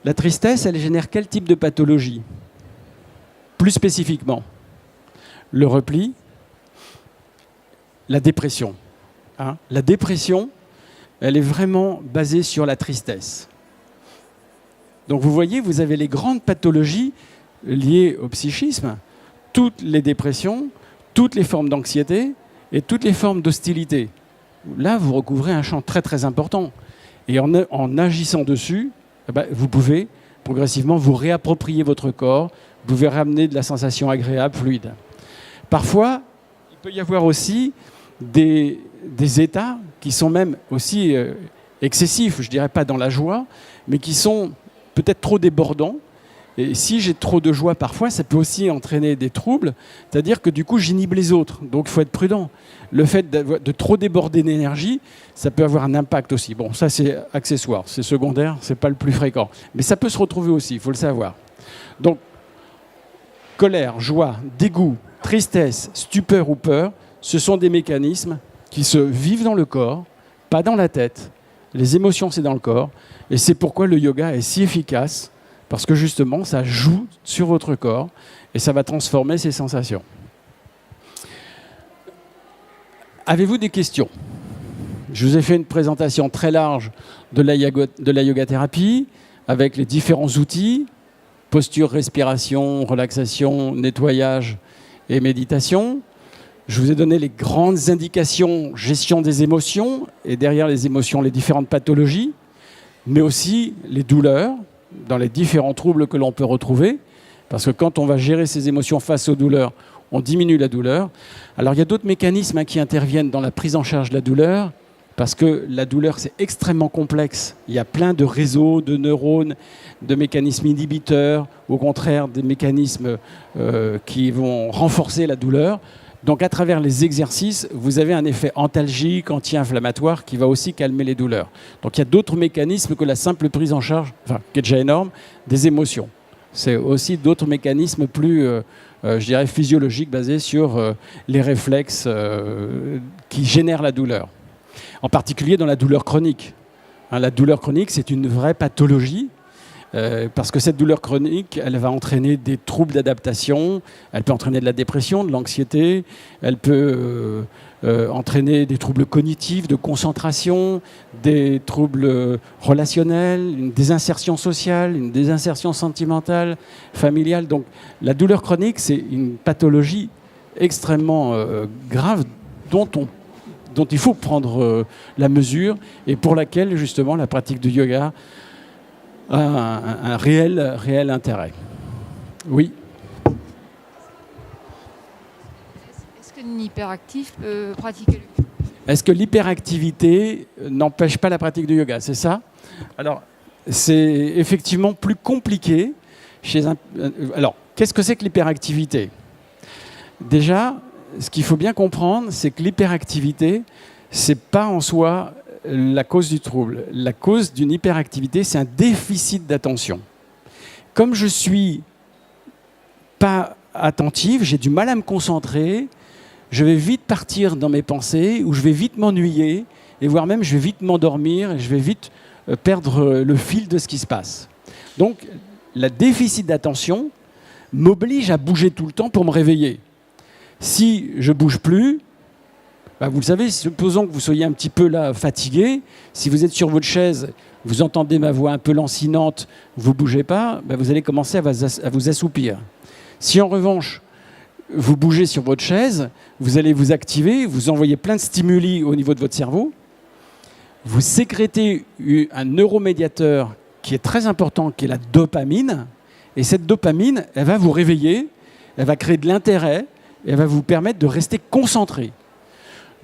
La tristesse, elle génère quel type de pathologie? Plus spécifiquement, le repli, la dépression. La dépression, elle est vraiment basée sur la tristesse. Donc vous voyez, vous avez les grandes pathologies liées au psychisme, toutes les dépressions, toutes les formes d'anxiété et toutes les formes d'hostilité. Là, vous recouvrez un champ très très important. Et en agissant dessus, vous pouvez progressivement vous réapproprier votre corps, vous pouvez ramener de la sensation agréable, fluide. Parfois, il peut y avoir aussi des états qui sont même aussi excessifs, je ne dirais pas dans la joie, mais qui sont peut-être trop débordants. Et si j'ai trop de joie parfois, ça peut aussi entraîner des troubles, c'est-à-dire que du coup, j'inhibe les autres. Donc, il faut être prudent. Le fait de trop déborder d'énergie, ça peut avoir un impact aussi. Bon, ça, c'est accessoire, c'est secondaire, ce n'est pas le plus fréquent. Mais ça peut se retrouver aussi, il faut le savoir. Donc, colère, joie, dégoût, tristesse, stupeur ou peur, ce sont des mécanismes qui se vivent dans le corps, pas dans la tête. Les émotions, c'est dans le corps. Et c'est pourquoi le yoga est si efficace, parce que justement, ça joue sur votre corps et ça va transformer ces sensations. Avez-vous des questions? Je vous ai fait une présentation très large de la yoga thérapie avec les différents outils, posture, respiration, relaxation, nettoyage et méditation. Je vous ai donné les grandes indications, gestion des émotions, et derrière les émotions, les différentes pathologies, mais aussi les douleurs, dans les différents troubles que l'on peut retrouver, parce que quand on va gérer ses émotions face aux douleurs, on diminue la douleur. Alors il y a d'autres mécanismes qui interviennent dans la prise en charge de la douleur, parce que la douleur, c'est extrêmement complexe. Il y a plein de réseaux, de neurones, de mécanismes inhibiteurs, au contraire des mécanismes qui vont renforcer la douleur. Donc à travers les exercices, vous avez un effet antalgique, anti-inflammatoire qui va aussi calmer les douleurs. Donc il y a d'autres mécanismes que la simple prise en charge, qui est déjà énorme, des émotions. C'est aussi d'autres mécanismes plus, je dirais, physiologiques basés sur les réflexes qui génèrent la douleur. En particulier dans la douleur chronique. La douleur chronique, c'est une vraie pathologie. Parce que cette douleur chronique, elle va entraîner des troubles d'adaptation, elle peut entraîner de la dépression, de l'anxiété, elle peut entraîner des troubles cognitifs, de concentration, des troubles relationnels, une désinsertion sociale, une désinsertion sentimentale, familiale. Donc la douleur chronique, c'est une pathologie extrêmement grave dont il faut prendre la mesure et pour laquelle justement la pratique du yoga un réel intérêt. Oui. Est-ce qu'un hyperactif peut pratiquer le yoga? Est-ce que l'hyperactivité n'empêche pas la pratique du yoga? C'est ça? Alors, c'est effectivement plus compliqué. Alors, qu'est-ce que c'est que l'hyperactivité? Déjà, ce qu'il faut bien comprendre, c'est que l'hyperactivité, c'est pas en soi la cause du trouble. La cause d'une hyperactivité, c'est un déficit d'attention. Comme je suis pas attentive, j'ai du mal à me concentrer, je vais vite partir dans mes pensées, ou je vais vite m'ennuyer, et voire même je vais vite m'endormir, et je vais vite perdre le fil de ce qui se passe. Donc, le déficit d'attention m'oblige à bouger tout le temps pour me réveiller. Si je ne bouge plus, vous le savez, supposons que vous soyez un petit peu là fatigué, si vous êtes sur votre chaise, vous entendez ma voix un peu lancinante, vous ne bougez pas, vous allez commencer à vous assoupir. Si en revanche, vous bougez sur votre chaise, vous allez vous activer, vous envoyez plein de stimuli au niveau de votre cerveau, vous sécrétez un neuromédiateur qui est très important, qui est la dopamine, et cette dopamine, elle va vous réveiller, elle va créer de l'intérêt, et elle va vous permettre de rester concentré.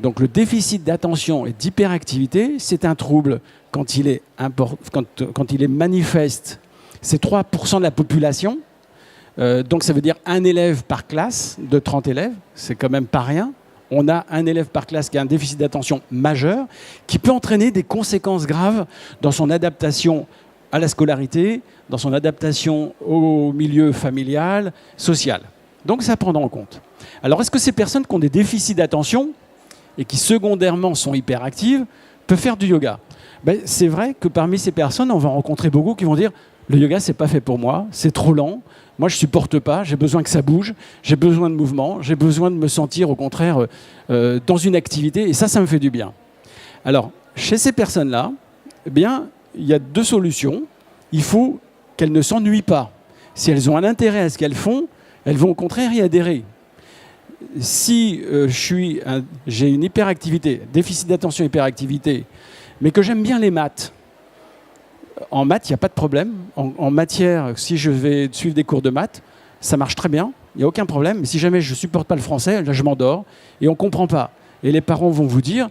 Donc le déficit d'attention et d'hyperactivité, c'est un trouble quand il est manifeste. C'est 3% de la population. Donc ça veut dire un élève par classe de 30 élèves. C'est quand même pas rien. On a un élève par classe qui a un déficit d'attention majeur qui peut entraîner des conséquences graves dans son adaptation à la scolarité, dans son adaptation au milieu familial, social. Donc c'est à prendre en compte. Alors est-ce que ces personnes qui ont des déficits d'attention et qui secondairement sont hyperactives peuvent faire du yoga? C'est vrai que parmi ces personnes, on va rencontrer beaucoup qui vont dire « le yoga, c'est pas fait pour moi, c'est trop lent, moi je supporte pas, j'ai besoin que ça bouge, j'ai besoin de mouvement, j'ai besoin de me sentir au contraire dans une activité et ça me fait du bien ». Alors, chez ces personnes-là, eh bien, il y a deux solutions. Il faut qu'elles ne s'ennuient pas. Si elles ont un intérêt à ce qu'elles font, elles vont au contraire y adhérer. Si j'ai une hyperactivité, déficit d'attention, hyperactivité, mais que j'aime bien les maths, en maths, il n'y a pas de problème. En matière, si je vais suivre des cours de maths, ça marche très bien, il n'y a aucun problème. Mais si jamais je ne supporte pas le français, là, je m'endors et on ne comprend pas. Et les parents vont vous dire,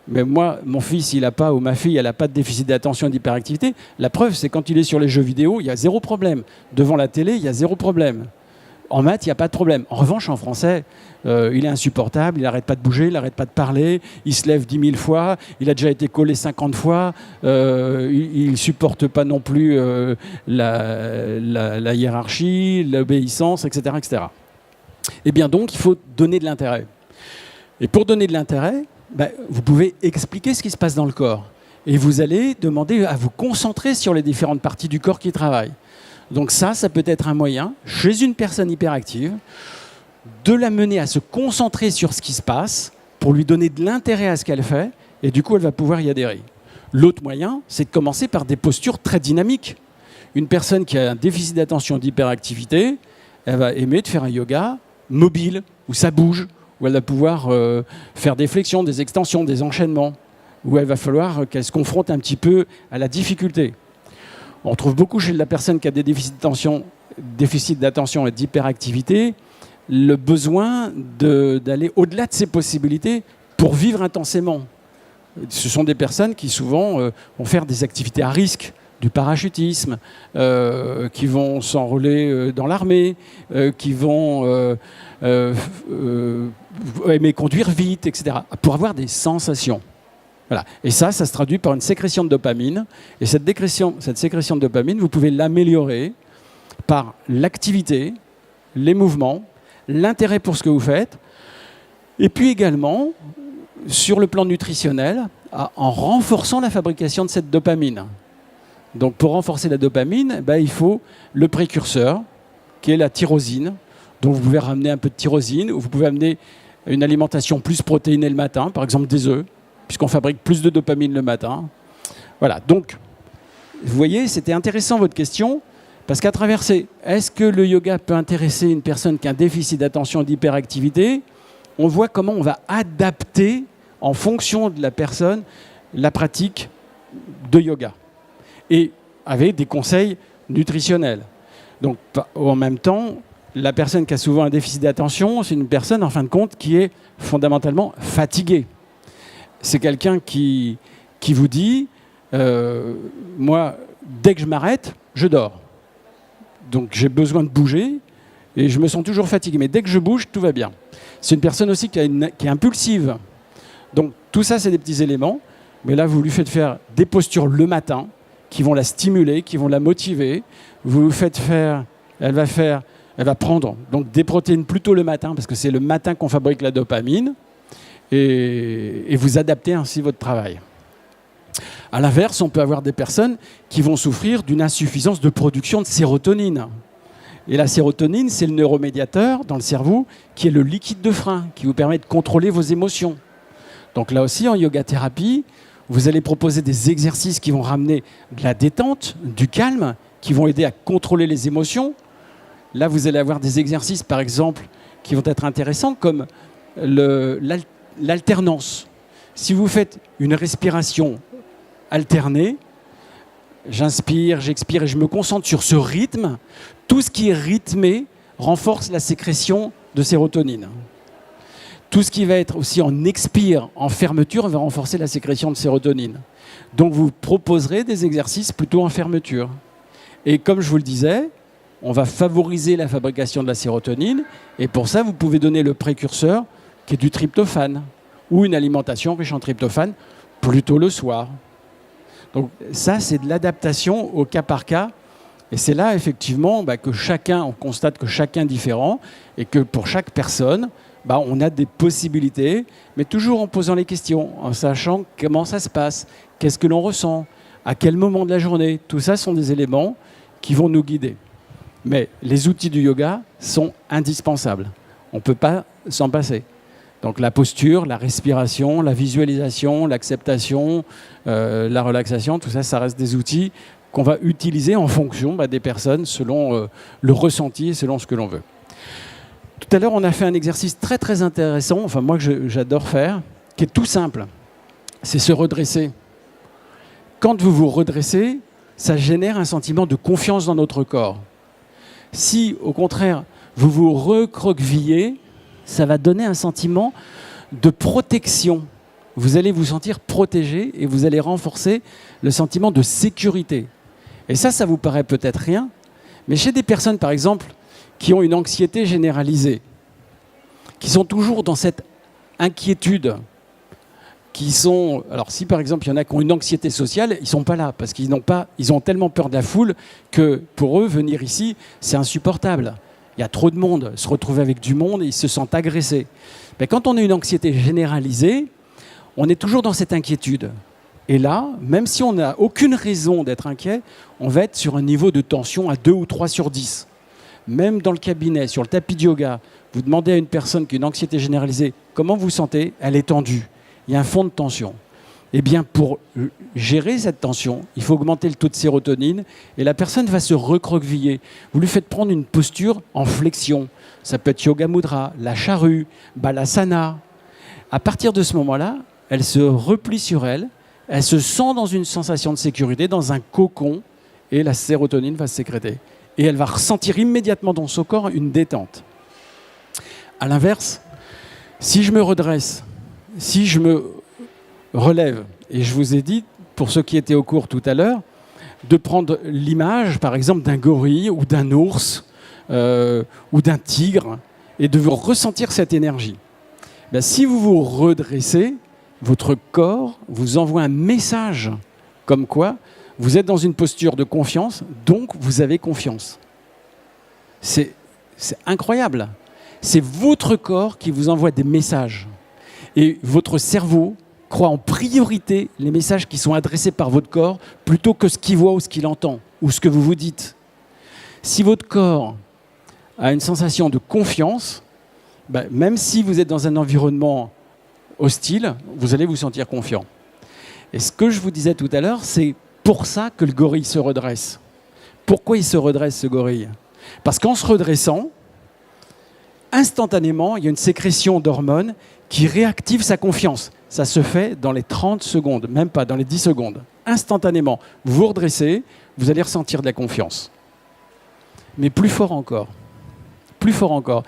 mais moi, mon fils, il n'a pas, ou ma fille, elle n'a pas de déficit d'attention et d'hyperactivité. La preuve, c'est quand il est sur les jeux vidéo, il y a zéro problème. Devant la télé, il y a zéro problème. En maths, il n'y a pas de problème. En revanche, en français, il est insupportable, il n'arrête pas de bouger, il n'arrête pas de parler, il se lève 10 000 fois, il a déjà été collé 50 fois, il ne supporte pas non plus la hiérarchie, l'obéissance, etc., etc. Eh bien donc, il faut donner de l'intérêt. Et pour donner de l'intérêt, vous pouvez expliquer ce qui se passe dans le corps. Et vous allez demander à vous concentrer sur les différentes parties du corps qui travaillent. Donc ça peut être un moyen, chez une personne hyperactive, de la mener à se concentrer sur ce qui se passe pour lui donner de l'intérêt à ce qu'elle fait, et du coup, elle va pouvoir y adhérer. L'autre moyen, c'est de commencer par des postures très dynamiques. Une personne qui a un déficit d'attention d'hyperactivité, elle va aimer de faire un yoga mobile, où ça bouge, où elle va pouvoir faire des flexions, des extensions, des enchaînements, où il va falloir qu'elle se confronte un petit peu à la difficulté. On trouve beaucoup chez la personne qui a des déficits d'attention et d'hyperactivité le besoin d'aller au-delà de ses possibilités pour vivre intensément. Ce sont des personnes qui souvent vont faire des activités à risque, du parachutisme, qui vont s'enrôler dans l'armée, qui vont aimer conduire vite, etc., pour avoir des sensations. Voilà. Et ça se traduit par une sécrétion de dopamine. Et cette sécrétion de dopamine, vous pouvez l'améliorer par l'activité, les mouvements, l'intérêt pour ce que vous faites, et puis également, sur le plan nutritionnel, en renforçant la fabrication de cette dopamine. Donc pour renforcer la dopamine, il faut le précurseur, qui est la tyrosine. Donc vous pouvez ramener un peu de tyrosine, ou vous pouvez amener une alimentation plus protéinée le matin, par exemple des œufs, puisqu'on fabrique plus de dopamine le matin. Voilà, donc, vous voyez, c'était intéressant votre question, parce qu'à travers est-ce que le yoga peut intéresser une personne qui a un déficit d'attention et d'hyperactivité? On voit comment on va adapter, en fonction de la personne, la pratique de yoga. Et avec des conseils nutritionnels. Donc, en même temps, la personne qui a souvent un déficit d'attention, c'est une personne, en fin de compte, qui est fondamentalement fatiguée. C'est quelqu'un qui vous dit moi, dès que je m'arrête, je dors. Donc j'ai besoin de bouger et je me sens toujours fatigué. Mais dès que je bouge, tout va bien. C'est une personne aussi qui est impulsive. Donc tout ça, c'est des petits éléments. Mais là, vous lui faites faire des postures le matin qui vont la stimuler, qui vont la motiver. Vous lui faites faire, elle va prendre donc des protéines plutôt le matin, parce que c'est le matin qu'on fabrique la dopamine. Et vous adaptez ainsi votre travail. À l'inverse, on peut avoir des personnes qui vont souffrir d'une insuffisance de production de sérotonine. Et la sérotonine, c'est le neuromédiateur dans le cerveau qui est le liquide de frein, qui vous permet de contrôler vos émotions. Donc là aussi, en yoga thérapie, vous allez proposer des exercices qui vont ramener de la détente, du calme, qui vont aider à contrôler les émotions. Là, vous allez avoir des exercices, par exemple, qui vont être intéressants, comme l'alternance. Si vous faites une respiration alternée, j'inspire, j'expire et je me concentre sur ce rythme, tout ce qui est rythmé renforce la sécrétion de sérotonine. Tout ce qui va être aussi en expire, en fermeture, va renforcer la sécrétion de sérotonine. Donc vous proposerez des exercices plutôt en fermeture. Et comme je vous le disais, on va favoriser la fabrication de la sérotonine. Et pour ça, vous pouvez donner le précurseur qui est du tryptophane ou une alimentation riche en tryptophane plutôt le soir. Donc ça, c'est de l'adaptation au cas par cas. Et c'est là, effectivement, que on constate que chacun est différent et que pour chaque personne, on a des possibilités, mais toujours en posant les questions, en sachant comment ça se passe, qu'est-ce que l'on ressent, à quel moment de la journée. Tout ça sont des éléments qui vont nous guider. Mais les outils du yoga sont indispensables. On ne peut pas s'en passer. Donc la posture, la respiration, la visualisation, l'acceptation, la relaxation, tout ça, ça reste des outils qu'on va utiliser en fonction des personnes, selon le ressenti et selon ce que l'on veut. Tout à l'heure, on a fait un exercice très très intéressant, enfin moi que j'adore faire, qui est tout simple. C'est se redresser. Quand vous vous redressez, ça génère un sentiment de confiance dans notre corps. Si, au contraire, vous vous recroquevillez, ça va donner un sentiment de protection. Vous allez vous sentir protégé et vous allez renforcer le sentiment de sécurité. Et ça vous paraît peut-être rien, mais chez des personnes, par exemple, qui ont une anxiété généralisée, qui sont toujours dans cette inquiétude, alors si par exemple il y en a qui ont une anxiété sociale, ils ne sont pas là, parce qu'ils ont tellement peur de la foule que pour eux, venir ici, c'est insupportable. Il y a trop de monde, se retrouver avec du monde et ils se sentent agressés. Mais quand on a une anxiété généralisée, on est toujours dans cette inquiétude. Et là, même si on n'a aucune raison d'être inquiet, on va être sur un niveau de tension à 2 ou 3 sur 10. Même dans le cabinet, sur le tapis de yoga, vous demandez à une personne qui a une anxiété généralisée, comment vous sentez? Elle est tendue. Il y a un fond de tension. Eh bien, pour gérer cette tension, il faut augmenter le taux de sérotonine et la personne va se recroqueviller. Vous lui faites prendre une posture en flexion. Ça peut être Yoga Mudra, la charrue, Balasana. À partir de ce moment-là, elle se replie sur elle, elle se sent dans une sensation de sécurité, dans un cocon, et la sérotonine va se sécréter. Et elle va ressentir immédiatement dans son corps une détente. À l'inverse, si je me redresse, si je me relève, et je vous ai dit, pour ceux qui étaient au cours tout à l'heure, de prendre l'image, par exemple, d'un gorille ou d'un ours ou d'un tigre, et de vous ressentir cette énergie. Si vous vous redressez, votre corps vous envoie un message comme quoi vous êtes dans une posture de confiance, donc vous avez confiance. C'est incroyable. C'est votre corps qui vous envoie des messages. Et votre cerveau croit en priorité les messages qui sont adressés par votre corps plutôt que ce qu'il voit ou ce qu'il entend, ou ce que vous vous dites. Si votre corps a une sensation de confiance, même si vous êtes dans un environnement hostile, vous allez vous sentir confiant. Et ce que je vous disais tout à l'heure, c'est pour ça que le gorille se redresse. Pourquoi il se redresse, ce gorille? Parce qu'en se redressant, instantanément, il y a une sécrétion d'hormones qui réactive sa confiance. Ça se fait dans les 30 secondes, même pas dans les 10 secondes. Instantanément, vous vous redressez, vous allez ressentir de la confiance. Mais plus fort encore. Plus fort encore.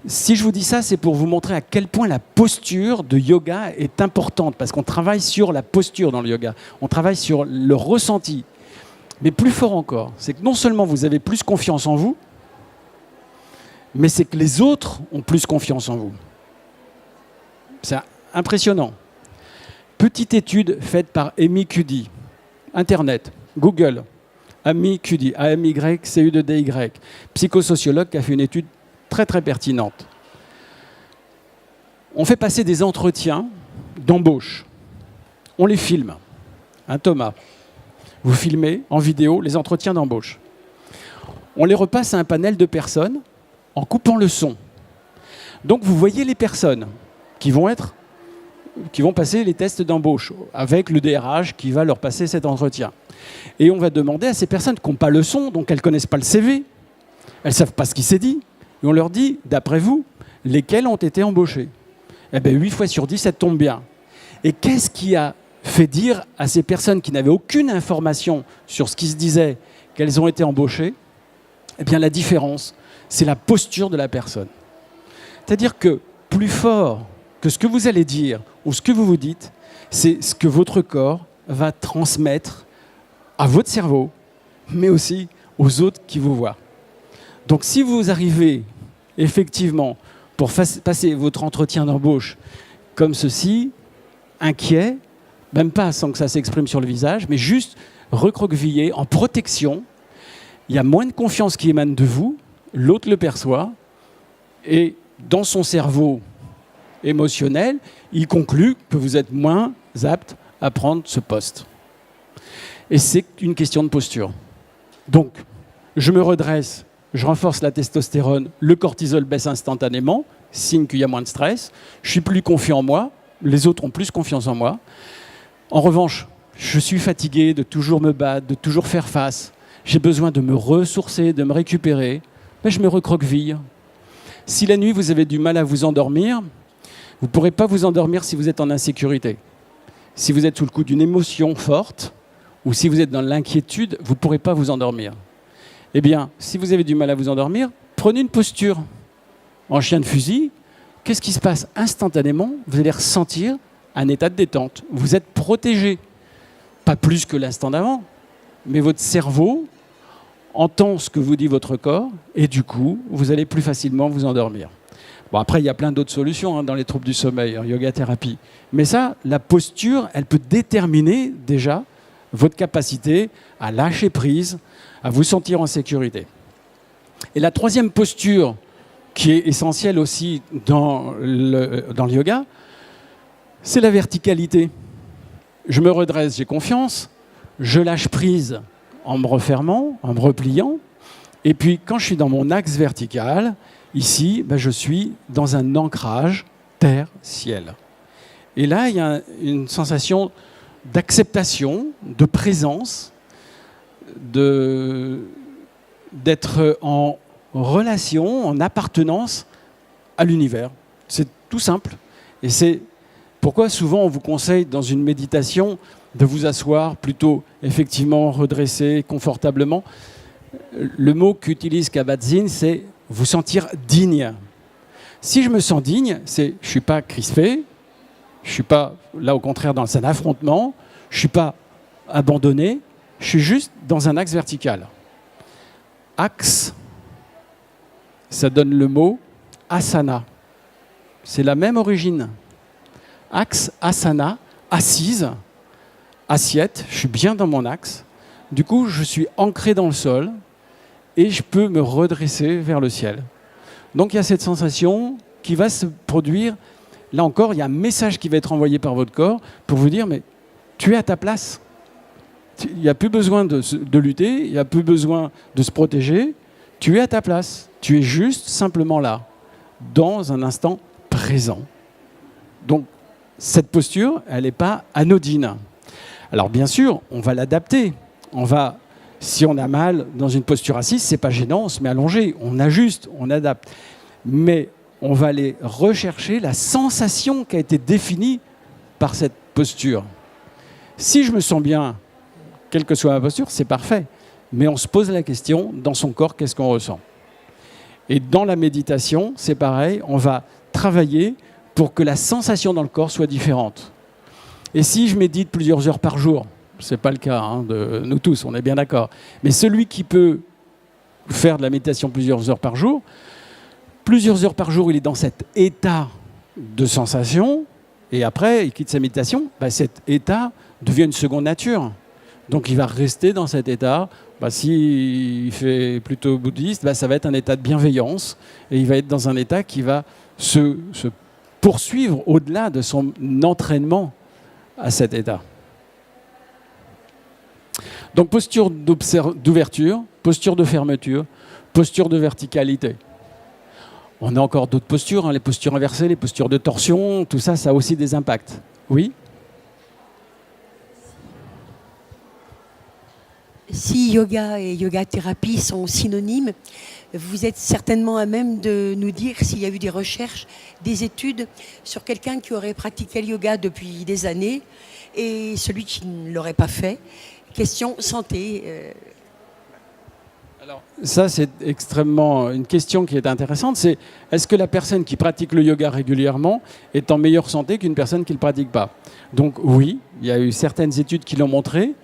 Si je vous dis ça, c'est pour vous montrer à quel point la posture de yoga est importante, parce qu'on travaille sur la posture dans le yoga, on travaille sur le ressenti. Mais plus fort encore, c'est que non seulement vous avez plus confiance en vous, mais c'est que les autres ont plus confiance en vous. C'est impressionnant. Petite étude faite par Amy Cuddy, Internet, Google, Amy Cuddy, A-M-Y-C-U-D-Y, psychosociologue qui a fait une étude très très pertinente. On fait passer des entretiens d'embauche. On les filme. Thomas, vous filmez en vidéo les entretiens d'embauche. On les repasse à un panel de personnes en coupant le son. Donc vous voyez les personnes qui vont passer les tests d'embauche avec le DRH qui va leur passer cet entretien. Et on va demander à ces personnes qui n'ont pas le son, donc elles ne connaissent pas le CV, elles ne savent pas ce qui s'est dit, et on leur dit, d'après vous, lesquels ont été embauchés? 8 fois sur 10, ça tombe bien. Et qu'est-ce qui a fait dire à ces personnes qui n'avaient aucune information sur ce qui se disait qu'elles ont été embauchées? La différence, c'est la posture de la personne. C'est-à-dire que plus fort que ce que vous allez dire ou ce que vous vous dites, c'est ce que votre corps va transmettre à votre cerveau, mais aussi aux autres qui vous voient. Donc si vous arrivez effectivement pour passer votre entretien d'embauche comme ceci, inquiet, même pas sans que ça s'exprime sur le visage, mais juste recroquevillé, en protection, il y a moins de confiance qui émane de vous, l'autre le perçoit, et dans son cerveau émotionnel, il conclut que vous êtes moins apte à prendre ce poste. Et c'est une question de posture. Donc, je me redresse, je renforce la testostérone, le cortisol baisse instantanément, signe qu'il y a moins de stress, je suis plus confiant en moi, les autres ont plus confiance en moi. En revanche, je suis fatigué de toujours me battre, de toujours faire face, j'ai besoin de me ressourcer, de me récupérer, ben je me recroqueville. Si la nuit, vous avez du mal à vous endormir, vous ne pourrez pas vous endormir si vous êtes en insécurité. Si vous êtes sous le coup d'une émotion forte, ou si vous êtes dans l'inquiétude, vous ne pourrez pas vous endormir. Eh bien, si vous avez du mal à vous endormir, prenez une posture en chien de fusil. Qu'est-ce qui se passe instantanément? Vous allez ressentir un état de détente. Vous êtes protégé. Pas plus que l'instant d'avant, mais votre cerveau entend ce que vous dit votre corps, et du coup, vous allez plus facilement vous endormir. Bon, après, il y a plein d'autres solutions dans les troubles du sommeil, en yoga thérapie. Mais ça, la posture, elle peut déterminer déjà votre capacité à lâcher prise, à vous sentir en sécurité. Et la troisième posture, qui est essentielle aussi dans le yoga, c'est la verticalité. Je me redresse, j'ai confiance, je lâche prise en me refermant, en me repliant, et puis quand je suis dans mon axe vertical, ici, je suis dans un ancrage terre-ciel. Et là, il y a une sensation d'acceptation, de présence, d'être en relation, en appartenance à l'univers. C'est tout simple. Et c'est pourquoi souvent on vous conseille dans une méditation de vous asseoir plutôt effectivement redressé, confortablement. Le mot qu'utilise Kabat-Zinn, c'est vous sentir digne. Si je me sens digne, c'est je ne suis pas crispé, je ne suis pas là au contraire dans un affrontement, je ne suis pas abandonné, je suis juste dans un axe vertical. Axe, ça donne le mot asana. C'est la même origine. Axe, asana, assise, assiette, je suis bien dans mon axe. Du coup, je suis ancré dans le sol et je peux me redresser vers le ciel. Donc il y a cette sensation qui va se produire. Là encore, il y a un message qui va être envoyé par votre corps pour vous dire, mais tu es à ta place. Il n'y a plus besoin de lutter, il n'y a plus besoin de se protéger. Tu es à ta place. Tu es juste simplement là, dans un instant présent. Donc, cette posture, elle n'est pas anodine. Alors, bien sûr, on va l'adapter. Si on a mal dans une posture assise, ce n'est pas gênant, on se met allongé, on ajuste, on adapte. Mais on va aller rechercher la sensation qui a été définie par cette posture. Si je me sens bien, quelle que soit ma posture, c'est parfait. Mais on se pose la question, dans son corps, qu'est-ce qu'on ressent? Et dans la méditation, c'est pareil, on va travailler pour que la sensation dans le corps soit différente. Et si je médite plusieurs heures par jour, ce n'est pas le cas de nous tous, on est bien d'accord, mais celui qui peut faire de la méditation plusieurs heures par jour, il est dans cet état de sensation, et après, il quitte sa méditation, cet état devient une seconde nature. Donc il va rester dans cet état. S'il fait plutôt bouddhiste, ça va être un état de bienveillance, et il va être dans un état qui va se poursuivre au-delà de son entraînement à cet état. Donc posture d'ouverture, posture de fermeture, posture de verticalité. On a encore d'autres postures, les postures inversées, les postures de torsion, tout ça, ça a aussi des impacts. Oui ? Si yoga et yoga thérapie sont synonymes, vous êtes certainement à même de nous dire s'il y a eu des recherches, des études sur quelqu'un qui aurait pratiqué le yoga depuis des années et celui qui ne l'aurait pas fait. Question santé. Ça, c'est extrêmement une question qui est intéressante. C'est est-ce que la personne qui pratique le yoga régulièrement est en meilleure santé qu'une personne qui ne le pratique pas? Donc oui, il y a eu certaines études qui l'ont montré.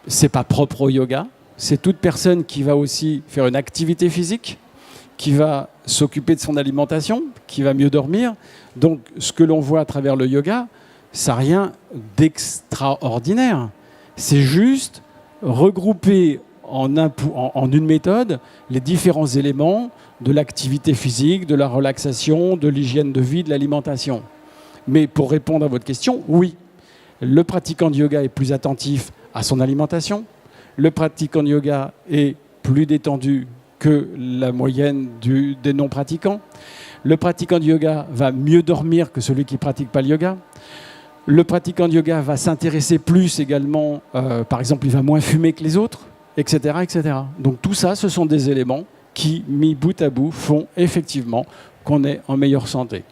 C'est pas propre au yoga. C'est toute personne qui va aussi faire une activité physique, qui va s'occuper de son alimentation, qui va mieux dormir. Donc ce que l'on voit à travers le yoga, ça n'a rien d'extraordinaire. C'est juste regrouper en une méthode les différents éléments de l'activité physique, de la relaxation, de l'hygiène de vie, de l'alimentation. Mais pour répondre à votre question, oui, le pratiquant de yoga est plus attentif à son alimentation, le pratiquant de yoga est plus détendu que la moyenne des non-pratiquants, le pratiquant de yoga va mieux dormir que celui qui ne pratique pas le yoga. Le pratiquant de yoga va s'intéresser plus également, par exemple, il va moins fumer que les autres, etc., etc. Donc tout ça, ce sont des éléments qui, mis bout à bout, font effectivement qu'on est en meilleure santé.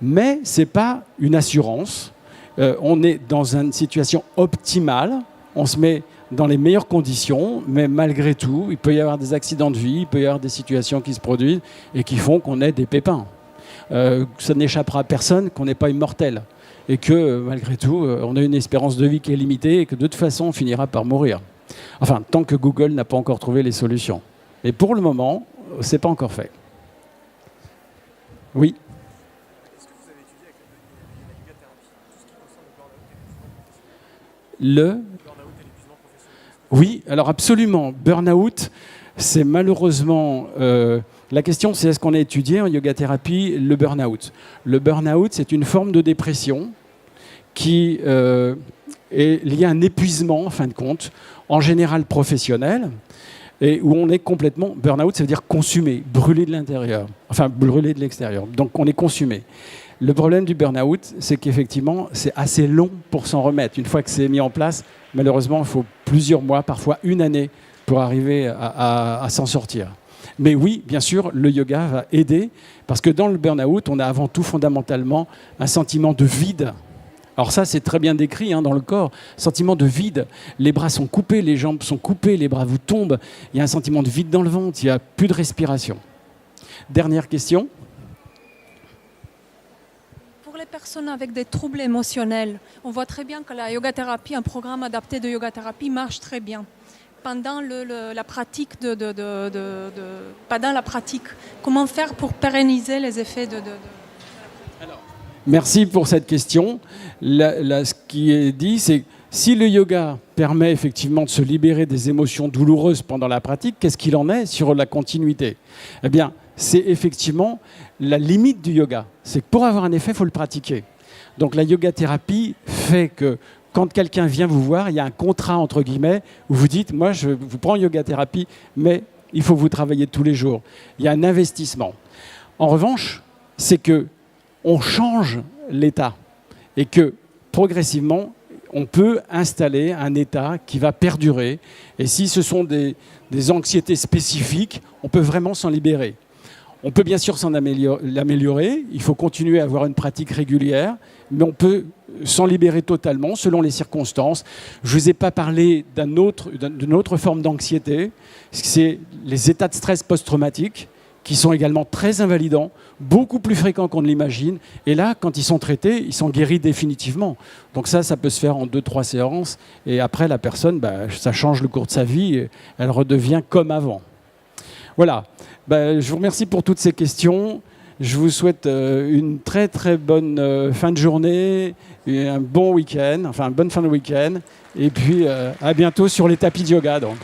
Mais ce n'est pas une assurance. On est dans une situation optimale, on se met dans les meilleures conditions, mais malgré tout, il peut y avoir des accidents de vie, il peut y avoir des situations qui se produisent et qui font qu'on ait des pépins. Ça n'échappera à personne qu'on n'est pas immortel. Et que, malgré tout, on a une espérance de vie qui est limitée et que de toute façon, on finira par mourir. Enfin, tant que Google n'a pas encore trouvé les solutions. Et pour le moment, ce n'est pas encore fait. Oui. Est-ce que vous avez étudié avec la yoga-thérapie tout ce qui concerne le burn-out et l'épuisement professionnel? Oui, alors absolument. Burn-out, c'est malheureusement... la question, c'est est-ce qu'on a étudié en yoga-thérapie le burn-out? Le burn-out, c'est une forme de dépression qui est liée à un épuisement, en fin de compte, en général professionnel, et où on est complètement... Burn-out, ça veut dire consumé, brûlé de l'intérieur, enfin brûlé de l'extérieur. Donc on est consumé. Le problème du burn-out, c'est qu'effectivement, c'est assez long pour s'en remettre. Une fois que c'est mis en place, malheureusement, il faut plusieurs mois, parfois une année, pour arriver à s'en sortir. Mais oui, bien sûr, le yoga va aider, parce que dans le burn-out, on a avant tout fondamentalement un sentiment de vide. Alors ça, c'est très bien décrit dans le corps, sentiment de vide. Les bras sont coupés, les jambes sont coupées, les bras vous tombent. Il y a un sentiment de vide dans le ventre, il n'y a plus de respiration. Dernière question. Pour les personnes avec des troubles émotionnels, on voit très bien que la yoga-thérapie, un programme adapté de yoga-thérapie marche très bien. Pendant la pratique, pendant la pratique, comment faire pour pérenniser les effets Alors, merci pour cette question. Ce qui est dit, c'est que si le yoga permet effectivement de se libérer des émotions douloureuses pendant la pratique, qu'est-ce qu'il en est sur la continuité? Eh bien, c'est effectivement la limite du yoga. C'est que pour avoir un effet, il faut le pratiquer. Donc la yoga-thérapie fait que quand quelqu'un vient vous voir, il y a un contrat entre guillemets où vous dites « moi je vous prends yoga-thérapie, mais il faut vous travailler tous les jours ». Il y a un investissement. En revanche, c'est qu'on change l'état et que progressivement, on peut installer un état qui va perdurer. Et si ce sont des anxiétés spécifiques, on peut vraiment s'en libérer. On peut bien sûr l'améliorer, il faut continuer à avoir une pratique régulière, mais on peut s'en libérer totalement selon les circonstances. Je ne vous ai pas parlé d'une autre forme d'anxiété, c'est les états de stress post-traumatique, qui sont également très invalidants, beaucoup plus fréquents qu'on ne l'imagine. Et là, quand ils sont traités, ils sont guéris définitivement. Donc ça peut se faire en 2-3 séances, et après la personne, ça change le cours de sa vie, et elle redevient comme avant. Voilà. Je vous remercie pour toutes ces questions. Je vous souhaite une très très bonne fin de journée, et un bon week-end, enfin une bonne fin de week-end. Et puis à bientôt sur les tapis de yoga. Donc.